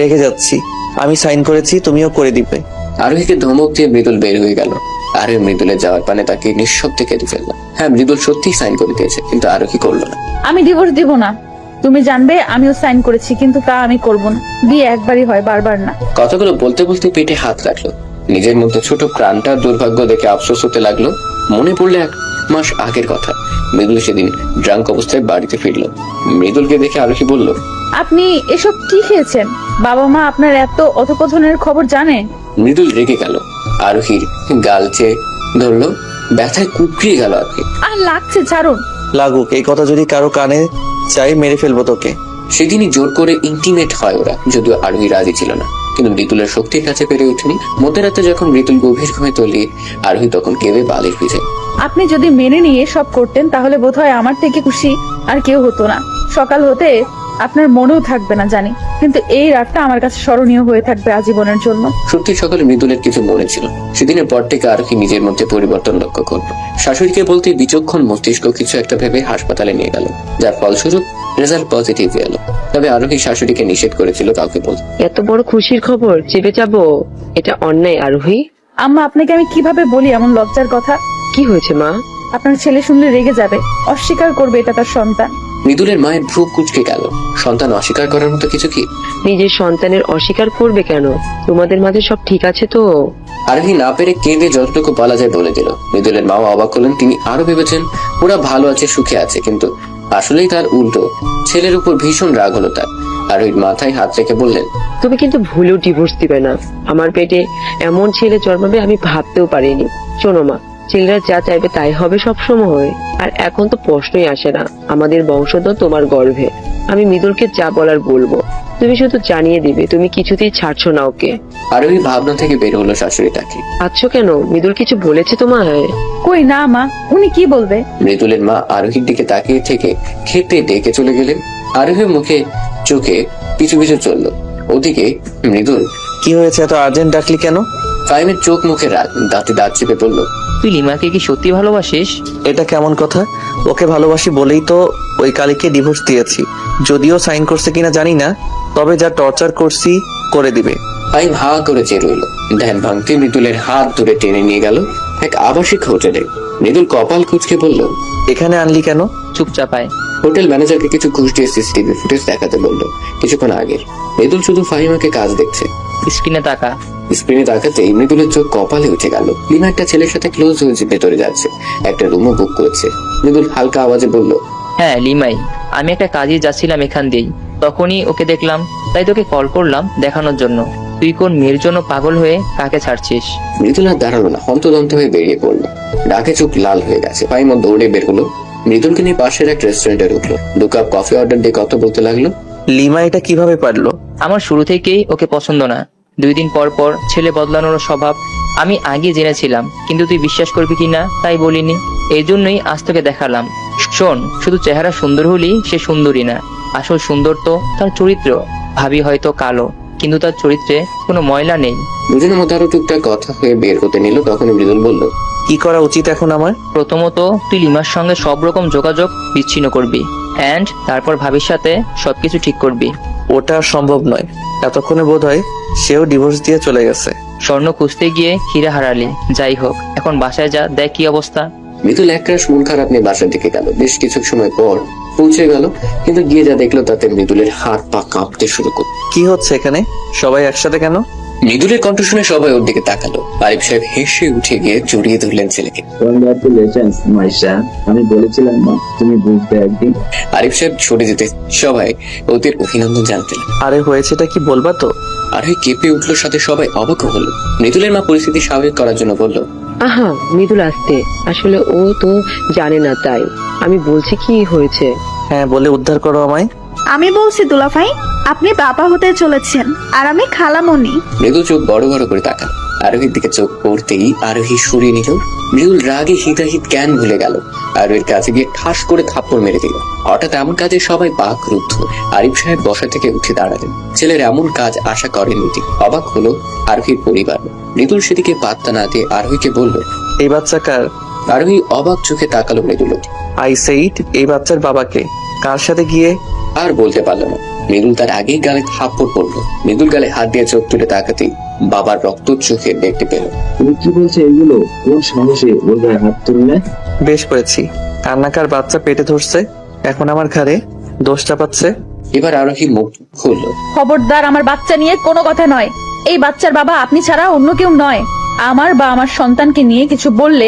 রেখে যাচ্ছি, আমি সাইন করেছি, তুমিও করে দিবে। আরোহীকে ধমক দিয়ে মৃদুল বের হয়ে গেল। আরোহী মৃদুলের যাওয়ার পানে তাকে নিঃশব্দে কেঁদে ফেলল। হ্যাঁ, মৃদুল সত্যিই সাইন করে দিয়েছে, কিন্তু আরোহী করলো না। আমি ডিভোর্স দিব না। তুমি জানবে আমিও সাইন করেছি, কিন্তু তা আমি করব না। বিয়ে একবারই হয়, বারবার না। কথাগুলো বলতে বলতে পেটে হাত রাখলো। নিজের মধ্যে ছোট প্রাণটার দুর্ভাগ্য দেখে আফসোস হতে লাগলো। মনে পড়লো 1 মাস আগের কথা। মৃদুল সেদিন ড্রাঙ্ক অবস্থায় বাড়িতে ফিরলো। মৃদুলকে দেখে আরোহী বলল, আপনি এসব কি খেয়েছেন? বাবা মা আপনার এত অধপতনের খবর জানে? মৃদুল রেগে গেল। আরোহীর গাল চেয়ে ধরলো। ব্যথায় কুকড়িয়ে গেল আরোহী। আর লাগছে, ছাড়ুন। লাগুক, এই কথা যদি কারো কানে চাই মেরে ফেলবো তোকে। সেদিনই জোর করে ইন্টিমেট হয় ওরা, যদিও আরোহী রাজি ছিল না। কিন্তু মৃদুলের শক্তির কাছে পেরে ওঠেনি। মধ্যরাতে যখন মৃদুল গভীর ঘুমে তলিয়ে, আরোহী তখন কেঁদে বালিশ ভিজে। আপনি যদি মেনে নিয়ে সব করতেন, তাহলে বোধহয় আমার থেকে খুশি আর কেউ হতো না। সকাল হতে আপনার মনেও থাকবে না জানি, কিন্তু এই রাতটা আমার কাছে স্মরণীয় হয়ে থাকবে আজীবনের জন্য। সত্যি সকালে মৃদুলের কিছু মনে ছিল। সেদিনের পর থেকে আরোহী নিজের মধ্যে পরিবর্তন লক্ষ্য করলো। শাশুড়িকে বলতে বিচক্ষণ মস্তিষ্ক কিছু একটা ভেবে হাসপাতালে নিয়ে গেল, যার ফলস্বরূপ রেজাল্ট পজিটিভ এলো। তবে আরোহী শাশুড়িকে নিষেধ করেছিল কাউকে বলতে। এত বড় খুশির খবর চেপে যাবো, এটা অন্যায় আরোহী। আম্মা, আপনাকে আমি কিভাবে বলি এমন লজ্জার কথা? কি হয়েছে মা? আপনার ছেলে শুনলে রেগে যাবে, অস্বীকার করবে এটা তার সন্তান। মৃদুলের মায়ের ভ্রু কুঁচকে গেল। সন্তান অস্বীকার করার মতো কিছু কি? নিজের সন্তানের অস্বীকার করবে কেন? তোমাদের মাঝে সব ঠিক আছে তো? আরোহী না পেরে কেঁদে যতটুকু বলা যায় বলে দিল। মৃদুলের মাও অবাক হলেন। তিনি আরো ভেবেছেন ওরা ভালো আছে, সুখে আছে, কিন্তু আসলেই তার উল্টো। ছেলের উপর ভীষণ রাগ হলো তার। আরোহীর মাথায় হাত রেখে বললেন, তুমি কিন্তু ভুলেও ডিভোর্স দিবে না। আমার পেটে এমন ছেলে জন্মাবে আমি ভাবতেও পারিনি। শোনো মা, ছেলেরা যা চাইবে তাই হবে সব সময়। আর এখন তো প্রশ্নই আসে না, আমাদের বংশধর তোমার গর্ভে। আমি মৃদুলকে যা বলার বলবো, তুমি শুধু জানিয়ে দিবে তুমি কিছুতেই ছাড়ছো না ওকে। আরোহী ভাবনা থেকে বের হলো শাশুড়ি তাকে। আচ্ছা কেন, মৃদুল কিছু বলেছে তোমায়? কই না মা, উনি কি বলবে? মৃদুলের মা আরোহীর দিকে তাকিয়ে থেকে খেতে ডেকে চলে গেলেন। আরোহীর মুখে চোখে পিছু পিছু চলল। ওদিকে মৃদুল, কি হয়েছে, এত আর্জেন্ট ডাকলি কেন? ফাইমের চোখ মুখে রাগ, দাঁতে দাঁত চেপে বলল, তুই লিমাকে কি সত্যি ভালোবাসিস? এটা কেমন কথা? ওকে ভালোবাসি বলেই তো ওই কালীকে ডিভোর্স দিয়েছি। যদিও সাইন করছে কিনা জানি না, তবে যা টর্চার করছি করে দিবে। ফাইম হা করে চেয়ে রইল। ধ্যান ভাঙতে মৃদুলের হাত ধরে টেনে নিয়ে গেল এক আবাসিক হোটেলে। মৃদুল কপাল কুঁচকে বলল, এখানে আনলি কেন? চুপচাপ আয়। হোটেল ম্যানেজারকে কিছু ঘুষ দিয়ে সিসিটিভি ফুটেজ দেখাতে বলল। কিছুক্ষণ আগে মৃদুল শুধু ফাহিমাকে কাজ দেখছে। স্ক্রিনে তাকা। স্ক্রিনে তাকাতেই মৃদুলের চোখ কপালে উঠে গেল। লিমা একটা ছেলের সাথে ক্লোজ হয়েছে, ভেতরে যাচ্ছে, একটা রুমও বুক করেছে। মৃদুল হালকা আওয়াজে বলল, হ্যাঁ লিমাই, আমি একটা কাজে যাচ্ছিলাম এখান দিয়েই, তখনই ওকে দেখলাম, তাই তোকে কল করলাম দেখানোর জন্য তুই কোন মেয়ের জন্য পাগল হয়ে কাকে ছাড়ছিস। মৃদুল আর দাঁড়ালো না, হন্তদন্ত হয়ে বেরিয়ে পড়লো। ডাকে চোখ লাল হয়ে গেছে। ফাহিমা দৌড়ে বের হলো। মৃদুলকে নিয়ে পাশের এক রেস্টুরেন্টে ঢুকলো। 2 কাপ কফি অর্ডার দিয়ে কত বলতে লাগলো। লিমা এটা কিভাবে পারলো? আমার শুরু থেকেই ওকে পছন্দ না। 2 দিন পর পর ছেলে বদলানোর স্বভাব আমি আগে জেনেছিলাম, কিন্তু তুই বিশ্বাস করবি কিনা তাই বলিনি। এই জন্যই আজ তোকে দেখালাম। শোন, শুধু চেহারা সুন্দর হলেই সে সুন্দরী না, আসল সুন্দর তো তার চরিত্র। ভাবি হয়তো কালো, কিন্তু তার চরিত্রে কোনো ময়লা নেই। দুজনের মধ্যে আরো টুকটাক কথা হয়ে বের হতে নিল। তখনই মৃদুল বলল, কি করা উচিত এখন আমার? প্রথমত তুই লিমার সঙ্গে সব রকম যোগাযোগ বিচ্ছিন্ন করবি, এন্ড তারপর ভাবির সাথে সবকিছু ঠিক করবি। ওটা সম্ভব নয়। এতক্ষণে বোধ হয় সেও ডিভোর্স দিয়ে চলে গেছে। স্বর্ণ খুঁজতে গিয়ে হীরা হারালি। যাই হোক, এখন বাসায় যা, দেখ কি অবস্থা। মৃদুল একরাশ মন খারাপ নিয়ে বাসার দিকে গেল। বেশ কিছু সময় পর পৌঁছে গেল, কিন্তু গিয়ে যা দেখলো তাতে মৃদুলের হাত পা কাঁপতে শুরু করল। কি হচ্ছে এখানে? সবাই একসাথে কেন? মৃদুলের কণ্ঠ শুনে সবাই ওর দিকে তাকালো। আরিফ সাহেব হেসে উঠে গিয়ে জড়িয়ে ধরলেন ছেলেকে। কংগ্রাচুলেশনস মাইশা, আমি বলেছিলাম না তুমি বুঝবে একদিন। আরিফ সাহেব ছড়ে যেতে সবাই ওদের অভিনন্দন জানাতে লাগলো। আরে হয়েছেটা কি বলবা তো? আর ওই কেঁপে উঠলো, সাথে সবাই অবাক হলো। মৃদুলের মা পরিস্থিতি স্বাভাবিক করার জন্য বলল, আহা মৃদুল আসতে, আসলে ও তো জানে না, তাই আমি বলছি কি হয়েছে। হ্যাঁ, বলে উদ্ধার করো আমায়। আমি বলছি দুলাভাই, আপনি বাবা হতে চলেছেন আর আমি খালামণি। মৃদুল চোখ বড় বড় করে তাকাল। আরোহীর দিকে চোখ পড়তেই আরোহী সরিয়ে নিল। মৃদুল রাগে হিতাহিত জ্ঞান ভুলে গেল। আরোহীর কাছে গিয়ে ঠাস করে থাপ্পড় মেরে দিল। হঠাৎ এমন কাজে সবাই বাকরুদ্ধ। আরিফ সাহেব বসা থেকে উঠে দাঁড়ালেন। ছেলের এমন কাজ আশা করেননি তিনি। অবাক হলো আরোহীর পরিবার। মৃদুল সেদিকে পাত্তা না দিয়ে আরোহীকে বলল, এই বাচ্চা কার? আরোহী অবাক চোখে তাকালো মৃদুল। আই সেইড, এই বাচ্চার বাবাকে কার সাথে গিয়ে? আর বলতে পারলো না। মৃদুল তার আগেই গালে থাপ্পড় পড়লো। মৃদুল গালে হাত দিয়ে চোখ তুলে তাকাতেই বাবার রক্ত চোখে দেখতে পেল। তুমি কি বলছো এগুলো? কোন সাহসে ওর গায়ে হাত তুললে? বেশ করেছি, কান্নাকার বাচ্চা পেটে ধরছে, এখন আমার ঘাড়ে দোষ চাপাচ্ছে। এবার আরোহী মুখ খুললো। খবরদার, আমার বাচ্চা নিয়ে কোনো কথা নয়। এই বাচ্চার বাবা আপনি ছাড়া অন্য কেউ নয়। আমার বা আমার সন্তানকে নিয়ে কিছু বললে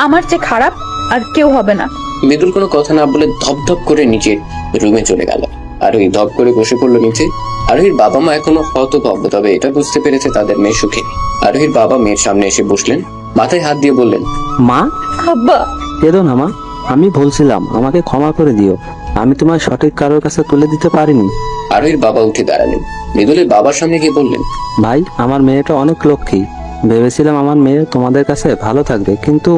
আমার চেয়ে খারাপ আর কেউ হবে না। মৃদুল কোনো কথা না বলে ধপধপ করে নিচে রুমে চলে গেল। আরোহী ধপ করে বসে পড়লো নিচে। আরোহীর বাবা মা এখনো হতভম্ব, তবে এটা বুঝতে পেরেছে তাদের মেয়ে সুখে। আরোহীর বাবা মেয়ের সামনে এসে বসলেন, মাথায় হাত দিয়ে বললেন, মা, আব্বা, কেঁদো না মা, আমি ভুলছিলাম, আমাকে ক্ষমা করে দিও। আমি তোমার সঠিক কারোর কাছে তুলে দিতে পারিনি। আরোহীর বাবা উঠে দাঁড়ালেন। মৃদুলের বাবার সামনে গিয়ে বললেন, ভাই, আমার মেয়েটা অনেক লক্ষ্মী। ভেবেছিলাম আমার মেয়ে তোমাদের কাছে ভালো থাকবে, কিন্তু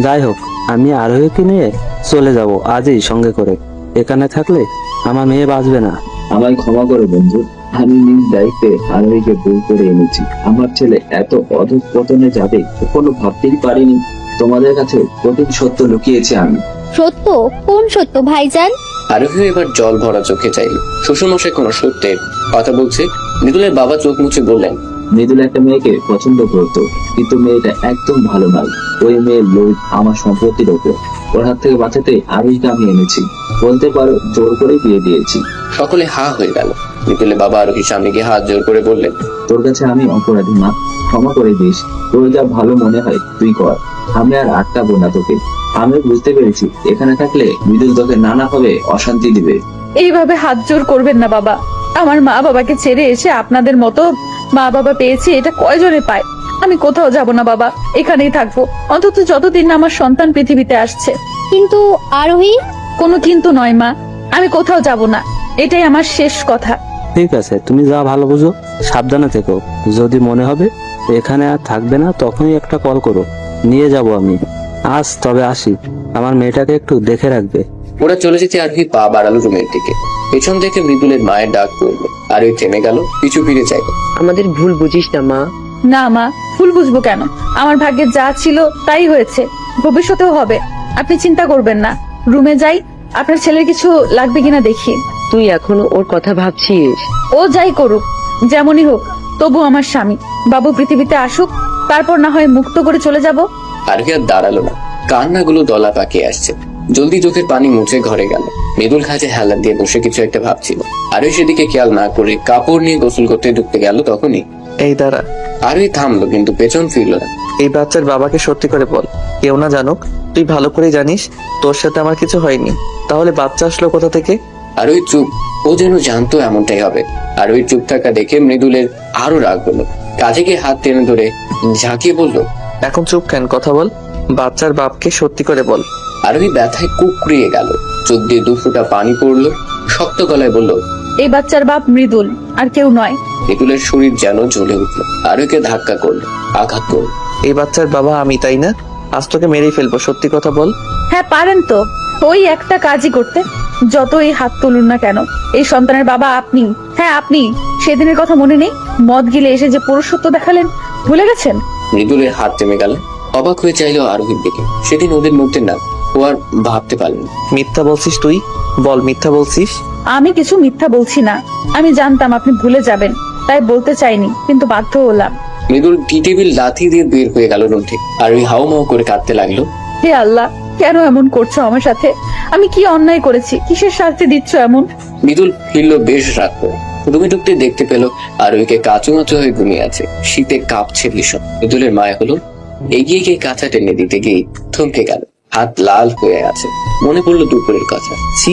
যাই হোক, আমি আরোহীকে নিয়ে চলে যাব আজই সঙ্গে করে। এখানে থাকলে আমার মেয়ে বাঁচবে না। আমায় ক্ষমা করো বন্ধু, আমি নিজ দায়িত্বে আরোহীকে ভুল করে এনেছি। আমার ছেলে এত অধঃপতনে যাবে কখনো ভাবতেই পারিনি। তোমাদের কাছে কঠিন সত্য লুকিয়েছি আমি। সত্য? কোন সত্য ভাইজান? আরোহী এবার জল ভরা চোখে চাইল। শ্বশুরমশাই কোনো সত্যের কথা বলছে। মৃদুলের বাবা চোখ মুছে বললেন, মৃদুল একটা মেয়েকে পছন্দ করতো, কিন্তু মেয়েটা একদম ভালো নয়। ওই মেয়ের লোভ আমার সম্পত্তির ওপর। ওর হাত থেকে বাঁচাতে আরোহীকে আমি এনেছি। বলতে পারো জোর করে বিয়ে দিয়েছি। সকলে হা হয়ে গেল। মৃদুলের বাবা আরোহীর সামনে গিয়ে হাত জোর করে বললেন, তোর কাছে আমি অপরাধী মা, ক্ষমা করে দিস। তোর যা ভালো মনে হয় তুই কর, আমি আর আটকাবো না তোকে। আমি বুঝতে পেরেছি এখানে থাকলে মৃদুল তোকে নানাভাবে অশান্তি দিবে। এইভাবে হাত জোর করবেন না বাবা। আমার মা বাবাকে ছেড়ে এসে আপনাদের মতো মা বাবা পেয়েছি, এটা কয়জনে পায়। আমি কোথাও যাব না বাবা, এখানেই থাকবো, অন্তত যতদিন না আমার সন্তান পৃথিবীতে আসছে। কিন্তু আরোহী? কোনো কিন্তু নয় মা, আমি কোথাও যাব না, এটাই আমার শেষ কথা। ঠিক আছে, তুমি যা ভালো বুঝো, সাবধানে থেকো। যদি মনে হবে এখানে আর থাকবে না, তখনই একটা কল করো, নিয়ে যাব আমি। আজ তবে আসি, আমার মেয়েটাকে একটু দেখে রাখবে। ওরা চলে যেতে আরোহী পা বাড়ালো রুমের দিকে। পেছন থেকে মৃদুলের মায়ের ডাক পড়লো। আরোহী থেমে গেল, পিছু ফিরে চাইল। আমাদের ভুল বুঝিস না মা। না মা, ভুল বুঝবো কেন? আমার ভাগ্যে যা ছিল তাই হয়েছে, ভবিষ্যতেও হবে। আপনি চিন্তা করবেন না। রুমে যাই, আপনার ছেলের কিছু লাগবে কিনা দেখি। তুই এখনো ওর কথা ভাবছিস? ও যাই করুক, যেমনই হোক, তবু আমার স্বামী। বাবু পৃথিবীতে আসুক, তারপর না হয় মুক্ত করে চলে যাব। আরোহী আর দাঁড়ালো না, কান্নাগুলো দলা পাকিয়ে আসছে। জলদি চোখের পানি মুছে ঘরে গেল। মৃদুল খাঁচে হেলান দিয়ে বসে কিছু একটা ভাবছিল। আরোহী সেদিকে খেয়াল না করে কাপড় নিয়ে গোসল করতে ঢুকতে গেল। তখনই এই দাঁড়া। আরোহী থামলো, কিন্তু পেছন ফিরল না। এই বাচ্চার বাবাকে সত্যি করে বল, কেউ না জানুক। তুই ভালো করে জানিস তোর সাথে আমার কিছু হয়নি, তাহলে বাচ্চা আসলো কোথা থেকে? আরোহী চুপ। ও যেন জানতো এমনটাই হবে। আরোহী চুপ থাকা দেখে মৃদুলের আরো রাগ হলো। কাজে গিয়ে হাত টেনে ধরে ঝাঁকিয়ে বলল, এখন চুপ কেন, কথা বল। বাচ্চার বাপকে সত্যি করে বল। আরোহী ব্যথায় কুকড়িয়ে গেল। চোখ দিয়ে 2 ফোঁটা পানি পড়লো। শক্ত গলায় বলল, এই বাচ্চার বাপ মৃদুল, আর কেউ নয়। মৃদুলের শরীর যেন জ্বলে উঠলো। আরোহীকে ধাক্কা করলো, আঘাত করলো। এই বাচ্চার বাবা আমি, তাই না? আজ তোকে মেরেই ফেলবো, সত্যি কথা বল। হ্যাঁ পারেন তো, ওই একটা কাজই করতে। যতই হাত তুলুন না কেন, এই সন্তানের বাবা আপনি। হ্যাঁ আপনি। সেদিনের কথা মনে নেই? মদ গিলে এসে যে পুরুষত্ব দেখালেন, ভুলে গেছেন? মৃদুলের হাত থেমে গেল। অবাক হয়ে চাইলো আরোহীর দিকে। সেদিন ওদের মধ্যে না, ও আর ভাবতে পারল না। মিথ্যা বলছিস তুই, বল মিথ্যা বলছিস? আমি কিছু মিথ্যা বলছি না। আমি জানতাম আপনি ভুলে যাবেন, তাই বলতে চাইনি, কিন্তু বাধ্য হলাম। মৃদুল টি টেবিল লাথি দিয়ে বের হয়ে গেল রুম থেকে। আরোহী হাউমাউ করে কাঁদতে লাগলো। হে আল্লাহ, কেন এমন করছো আমার সাথে? আমি কি অন্যায় করেছি? কিসের শাস্তি দিচ্ছ এমন? মৃদুল ফিরল বেশ রাত করে। রুমে ঢুকতে দেখতে পেল আরোহীকে কাঁচুমাচু হয়ে ঘুমিয়ে আছে, শীতে কাঁপছে ভীষণ। মৃদুলের মায়া হলো, এগিয়ে গিয়ে কাঁথা টেনে দিতে গিয়ে থমকে গেল, হাত লাল হয়ে আছে। মনে পড়লো দুপুরের কথা। ছি,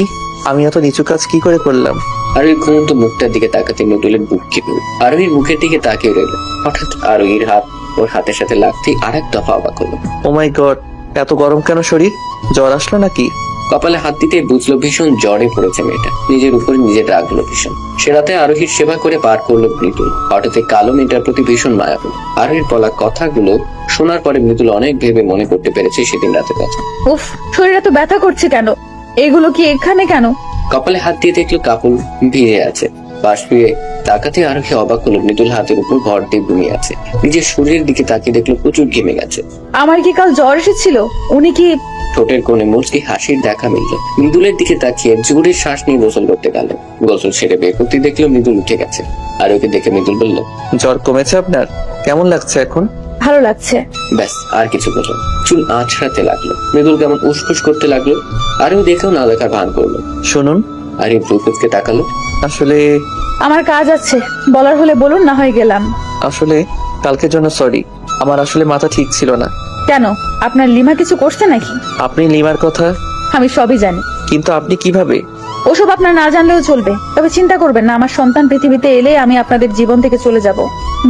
আমি এত নিচু কাজ কি করে করলাম? আরোহীর ঘুমন্ত মুখটার দিকে তাকাতে মৃদুলের বুক কেঁপে উঠল। আরোহীর মুখের দিকে তাকিয়ে রইল। হঠাৎ আরোহীর হাত ওর হাতের সাথে লাগতেই আরেক দফা অবাক হলো। ও মাই গড, এত গরম কেন শরীর? জ্বর আসলো নাকি? কপালে হাত দিতে বুঝলো ভীষণ জ্বরে পড়েছে মেয়েটা। নিজের উপরে নিজের রাগ হলো ভীষণ। সে রাতে আরোহীর সেবা করে পার করলো মৃদুল। হঠাৎ কালো মেয়েটার প্রতি ভীষণ মায়া হলো। আরোহীর বলা কথাগুলো শোনার পরে মৃদুল অনেক ভেবে মনে করতে পেরেছে সেদিন রাতের কথা। উফ, শরীর এত ব্যথা করছে কেন? এগুলো কি এখানে কেন? কপালে হাত দিয়ে দেখলো কাপড় ভিজে আছে। পাশ ফিরে তাকাতে আরোহী অবাক হলো, মৃদুল হাতের উপর ভর দিয়ে ঘুমিয়ে আছে। নিজের শরীরের দিকে তাকিয়ে দেখলো প্রচুর ঘেমে গেছে। আমার কি কাল জ্বর এসেছিল? উনি কি? ঠোঁটের কোণে মুচকি হাসির দেখা মিলল। মৃদুলের দিকে তাকিয়ে জোরে শ্বাস নিয়ে গোসল করতে গেল। গোসল সেরে বের করতে দেখলো মৃদুল উঠে গেছে। আর ওকে দেখে মৃদুল বলল, জ্বর কমেছে আপনার? কেমন লাগছে এখন? ভালো লাগছে। ব্যাস, আর কিছু বলল। চুল আঁচড়াতে লাগলো। মৃদুল কেমন উসখুস করতে লাগলো। আর ও দেখেও না দেখার ভান করলো। শুনুন, আর এই ব্রুকুচকে তাকালো। আসলে আমার কাজ আছে, বলার হলে বলুন, না হয় গেলাম। আসলে কালকের জন্য সরি। আমার আসলে মাথা ঠিক ছিল না। কেন? আপনার লিমা কিছু করছে নাকি? আপনি লিমার কথা, আমি সবই জানি। কিন্তু আপনি কিভাবে? ওসব আপনার না জানলেও চলবে। তবে চিন্তা করবেন না, আমার সন্তান পৃথিবীতে এলে আমি আপনাদের জীবন থেকে চলে যাব,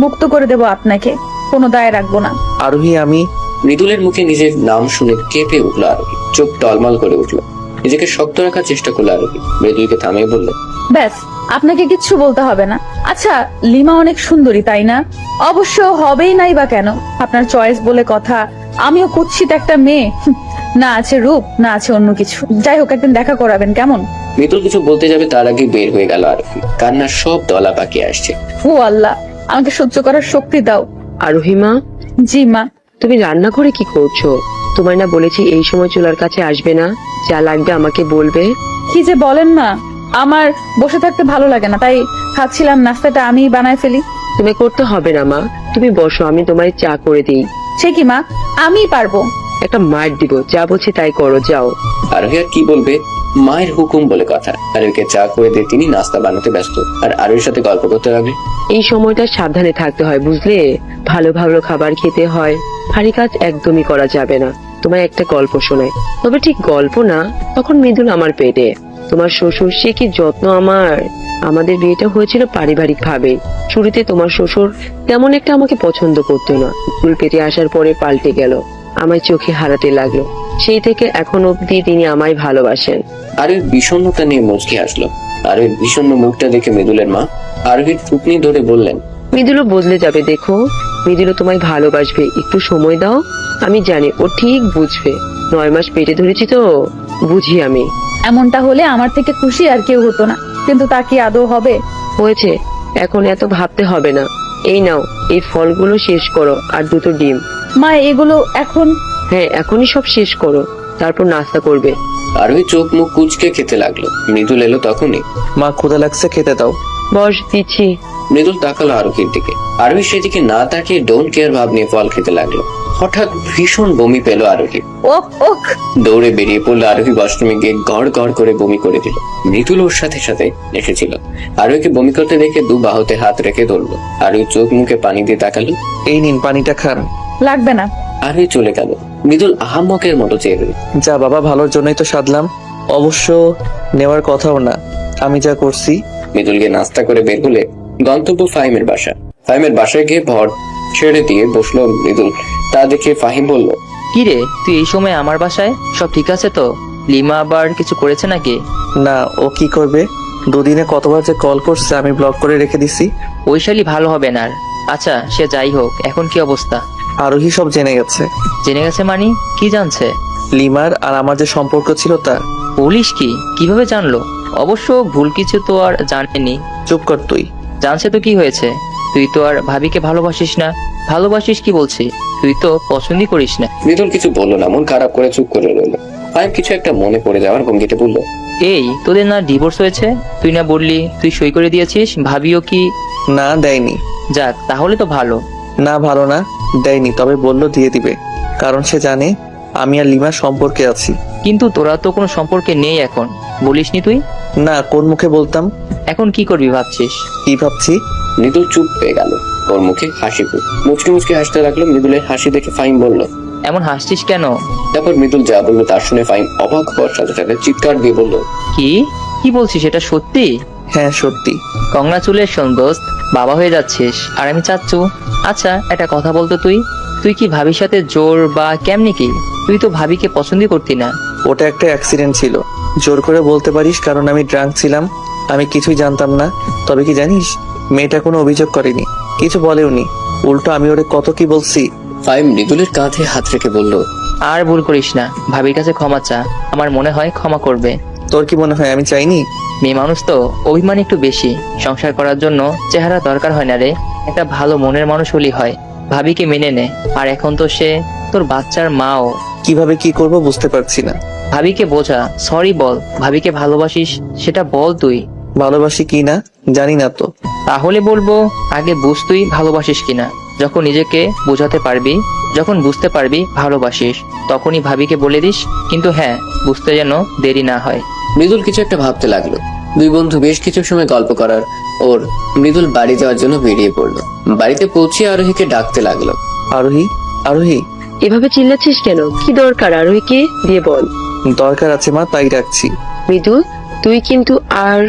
মুক্ত করে দেব আপনাকে, কোনো দায় রাখবো না। আরোহী, আমি মৃদুলের মুখে নিজের নাম শুনে কেঁপে উঠলো আরোহী। চোখ টলমল করে উঠলো। নিজেকে শক্ত রাখার চেষ্টা করলো আরোহী। মৃদুলকে থামিয়ে বলল, ব্যাস, আপনাকে কিচ্ছু বলতে হবে না। আচ্ছা, লিমা অনেক সুন্দরী, তাই না? অবশ্য হবেই নাই বা কেন, আপনার চয়েস বলে কথা। আমিও কুৎসিত একটা মেয়ে, না আছে রূপ, না আছে অন্য কিছু। যাই হোক, একদিন দেখা করাবেন, কেমন? মৃদুল কিছু বলতে যাবে তার আগে বের হয়ে গেল আরোহী। কান্নার সব দলা পাকিয়ে আসছে। ও আল্লাহ, আমাকে সহ্য করার শক্তি দাও। আরোহী মা, জি মা। তুমি রান্না করে কি করছো? তোমায় না বলেছি এই সময় চুলার কাছে আসবে না? যা লাগবে আমাকে বলবে। কি যে বলেন মা, আমার বসে থাকতে ভালো লাগে না, তাই খাচ্ছিলাম, নাস্তাটা আমি বানায় ফেলি। তুমি করতে হবে না মা, তুমি বসো, আমি তোমায় চা করে দিই। সে কি মা, আমিই পারবো। একটা মার দিব, যা বলছি তাই করো, যাও। আরোহী আর কি বলবে, মায়ের হুকুম বলে কথা। আরোহীকে চা করে দিয়ে তিনি নাস্তা বানাতে ব্যস্ত। আর আরোহীর সাথে গল্প করতে লাগলেন। এই সময়টা সাবধানে থাকতে হয়, বুঝলে? ভালো ভালো খাবার খেতে হয়, ভারী কাজ একদমই করা যাবে না। তোমায় একটা গল্প শোনাই, তবে ঠিক গল্প না। তখন মৃদুল আমার পেটে, তোমার শ্বশুর সে কি যত্ন আমার। আমাদের বিয়েটা হয়েছিল পারিবারিক ভাবে। শুরুতে তোমার শ্বশুর তেমন একটা আমাকে পছন্দ করতো না। ফুল পেটে আসার পরে পাল্টে গেল, আমায় চোখে হারাতে লাগলো। সেই থেকে এখন অব্দি তিনি আমায় ভালোবাসেন। আরোহীর বিষণ্ণতা নিয়ে মুচকি আসলো। আরোহীর বিষণ্ণ মুখটা দেখে মৃদুলের মা আরোহীর থুতনি ধরে বললেন, মৃদুলও বদলে যাবে, দেখো। মৃদুলও তোমায় ভালোবাসবে, একটু সময় দাও। আমি জানি ও ঠিক বুঝবে। 9 মাস পেটে ধরেছি তো, বুঝি আমি। এমনটা হলে আমার থেকে খুশি আর কেউ হতো না, কিন্তু তা কি আদৌ হবে? হয়েছে, এখন এত ভাবতে হবে না। এই নাও, এই ফলগুলো শেষ করো, আর 2টো ডিম। মা, এগুলো এখন? হ্যাঁ, এখনই সব শেষ করো, তারপর নাস্তা করবে। আরোহী চোখ মুখ কুচকে খেতে লাগলো। মৃদুল এলো তখনই। মা, ক্ষুধা লাগছে, খেতে দাও। বস, দিচ্ছি। মৃদুল তাকালো আরোহীর দিকে। আরোহী সেদিকে না তাকিয়ে ডোন্ট কেয়ার ভাব নিয়ে ফল খেতে লাগলো। হঠাৎ ভীষণ বমি পেল আরোহী। ওক ওক। দৌড়ে বেরিয়ে পড়লো আরোহী। ওয়াশরুমে গিয়ে গড় গড় করে বমি করে দিল। মৃদুল ওর সাথে সাথে এসেছিল। আরোহীকে বমি করতে দেখে 2 বাহুতে হাত রেখে ধরলো। আরোহী চোখ মুখে পানি দিয়ে তাকালো। এই নিন, পানিটা খান। লাগবে না। আরোহী চলে গেল। মৃদুল আহাম্মকের মতো চেয়ে রইল। যা বাবা, ভালোর জন্যই তো সাধলাম, অবশ্য নেওয়ার কথাও না। আমি যা করছি। মৃদুলকে নাস্তা করে বের হলে গন্তব্য ফাহিমের বাসা। ফাহিমের বাসায় গিয়ে ভর ছেড়ে দিয়ে বসলো মৃদুল। তা দেখে ফাহিম বলল, কি রে, তুই এই সময় আমার বাসায়? সব ঠিক আছে তো? লিমা আবার কিছু করেছে নাকি? না, ও কি করবে? 2 দিনে কতবার যে কল করছে, আমি ব্লক করে রেখে দিছি। ওই শালি ভালো হবে না আর। আচ্ছা, সে যাই হোক, এখন কি অবস্থা? আরোহী সব জেনে গেছে। জেনে গেছে মানে? কি জানছে? লিমার আর আমার যে সম্পর্ক ছিল তা। পুলিশ কি কিভাবে জানলো? অবশ্য ভুল কিছু তো আর জানেনি। চুপ কর তুই। জানছে তো কি হয়েছে? তুই তো আর ভাবিকে ভালোবাসিস না। ভালোবাসিস কি বলছি, তুই তো পছন্দই করিস না। মৃদুল কিছু বললো না, মন খারাপ করে চুপ করে রইল। ফাহিম কিছু একটা মনে পড়ে যাওয়ার ভঙ্গিতে বলল, এই তোদের না ডিভোর্স হয়েছে? তুই না বললি তুই সই করে দিয়েছিস? ভাবিও কি? না, দেয়নি। যাক, তাহলে তো ভালো। না ভালো না, দেয়নি, তবে বললো দিয়ে দিবে, কারণ সে জানে আমি আর লিমার সম্পর্কে আছি। কিন্তু তোরা তো কোনো সম্পর্কে নেই এখন, বলিসনি তুই? না, কোন মুখে বলতাম? এখন কি করবি ভাবছিস? কি ভাবছি? মৃদুল চুপ পেয়ে গেল। ওর মুখে হাসি ফুট মুচকি মুচকি হাসতে লাগলো। মৃদুলের হাসি দেখে ফাহিম বলল, এমন হাসছিস কেন? তারপর মৃদুল যা বললো তার শুনে ফাহিম অবাক হওয়ার সাথে সাথে চিৎকার দিয়ে বলল, কি কি বলছিস, এটা সত্যি? হ্যাঁ সত্যি। কংগ্রাচুলেশন দোস্ত, বাবা হয়ে যাচ্ছিস আর আমি চাচ্ছু। আচ্ছা একটা কথা বলতো, তুই কি ভাবির সাথে জোর বা কেমনি কি? তুই তো ভাবিকে পছন্দই করতি না। ওটা একটা অ্যাক্সিডেন্ট ছিল, জোর করে বলতে পারিস, কারণ আমি ড্রাঙ্ক ছিলাম, আমি কিছুই জানতাম না। তবে কি জানিস, মেয়েটা কোনো অভিযোগ করেনি, কিছু বলেওনি, উল্টো আমি ওরে কত কি বলছি। ফাহিম মৃদুলের কাঁধে হাত রেখে বলল, আর ভুল করিস না, ভাবির কাছে ক্ষমা চা, আমার মনে হয় ক্ষমা করবে। তোর কি মনে হয় আমি চাইনি? মেয়ে মানুষ তো অভিমান একটু বেশি, সংসার করার জন্য চেহারা দরকার হয় না রে, একটা ভালো মনের মানুষ হলেই হয়। ভাবিকে মেনে নে, আর এখন তো সে তোর বাচ্চার মাও। কিভাবে কি করব বুঝতে পারছি না। ভাবিকে বোঝা, সরি বল, ভাবিকে ভালোবাসিস সেটা বল তুই। ভালোবাসি কি না জানি না তো। তাহলে বলবো, আগে বুঝ তুই ভালোবাসিস কিনা। যখন নিজেকে বোঝাতে পারবি, যখন বুঝতে পারবি ভালোবাসিস, তখনই ভাবিকে বলে দিস, কিন্তু হ্যাঁ বুঝতে যেন দেরি না হয়। মৃদুল কিছু একটা ভাবতে লাগলো। দুই বন্ধু বেশ কিছু সময় গল্প করার ওর মৃদুল বাড়ি যাওয়ার জন্য বেরিয়ে পড়লো। বাড়িতে পৌঁছে আরোহীকে ডাকতে লাগলো, আরোহী, আরোহী। এভাবে চিল্লাচ্ছিস কেন? কি দরকার আরোহীকে দিয়ে বল। দরকার আছে মা, তাই রাখছি। মৃদুল, তুই কিন্তু আর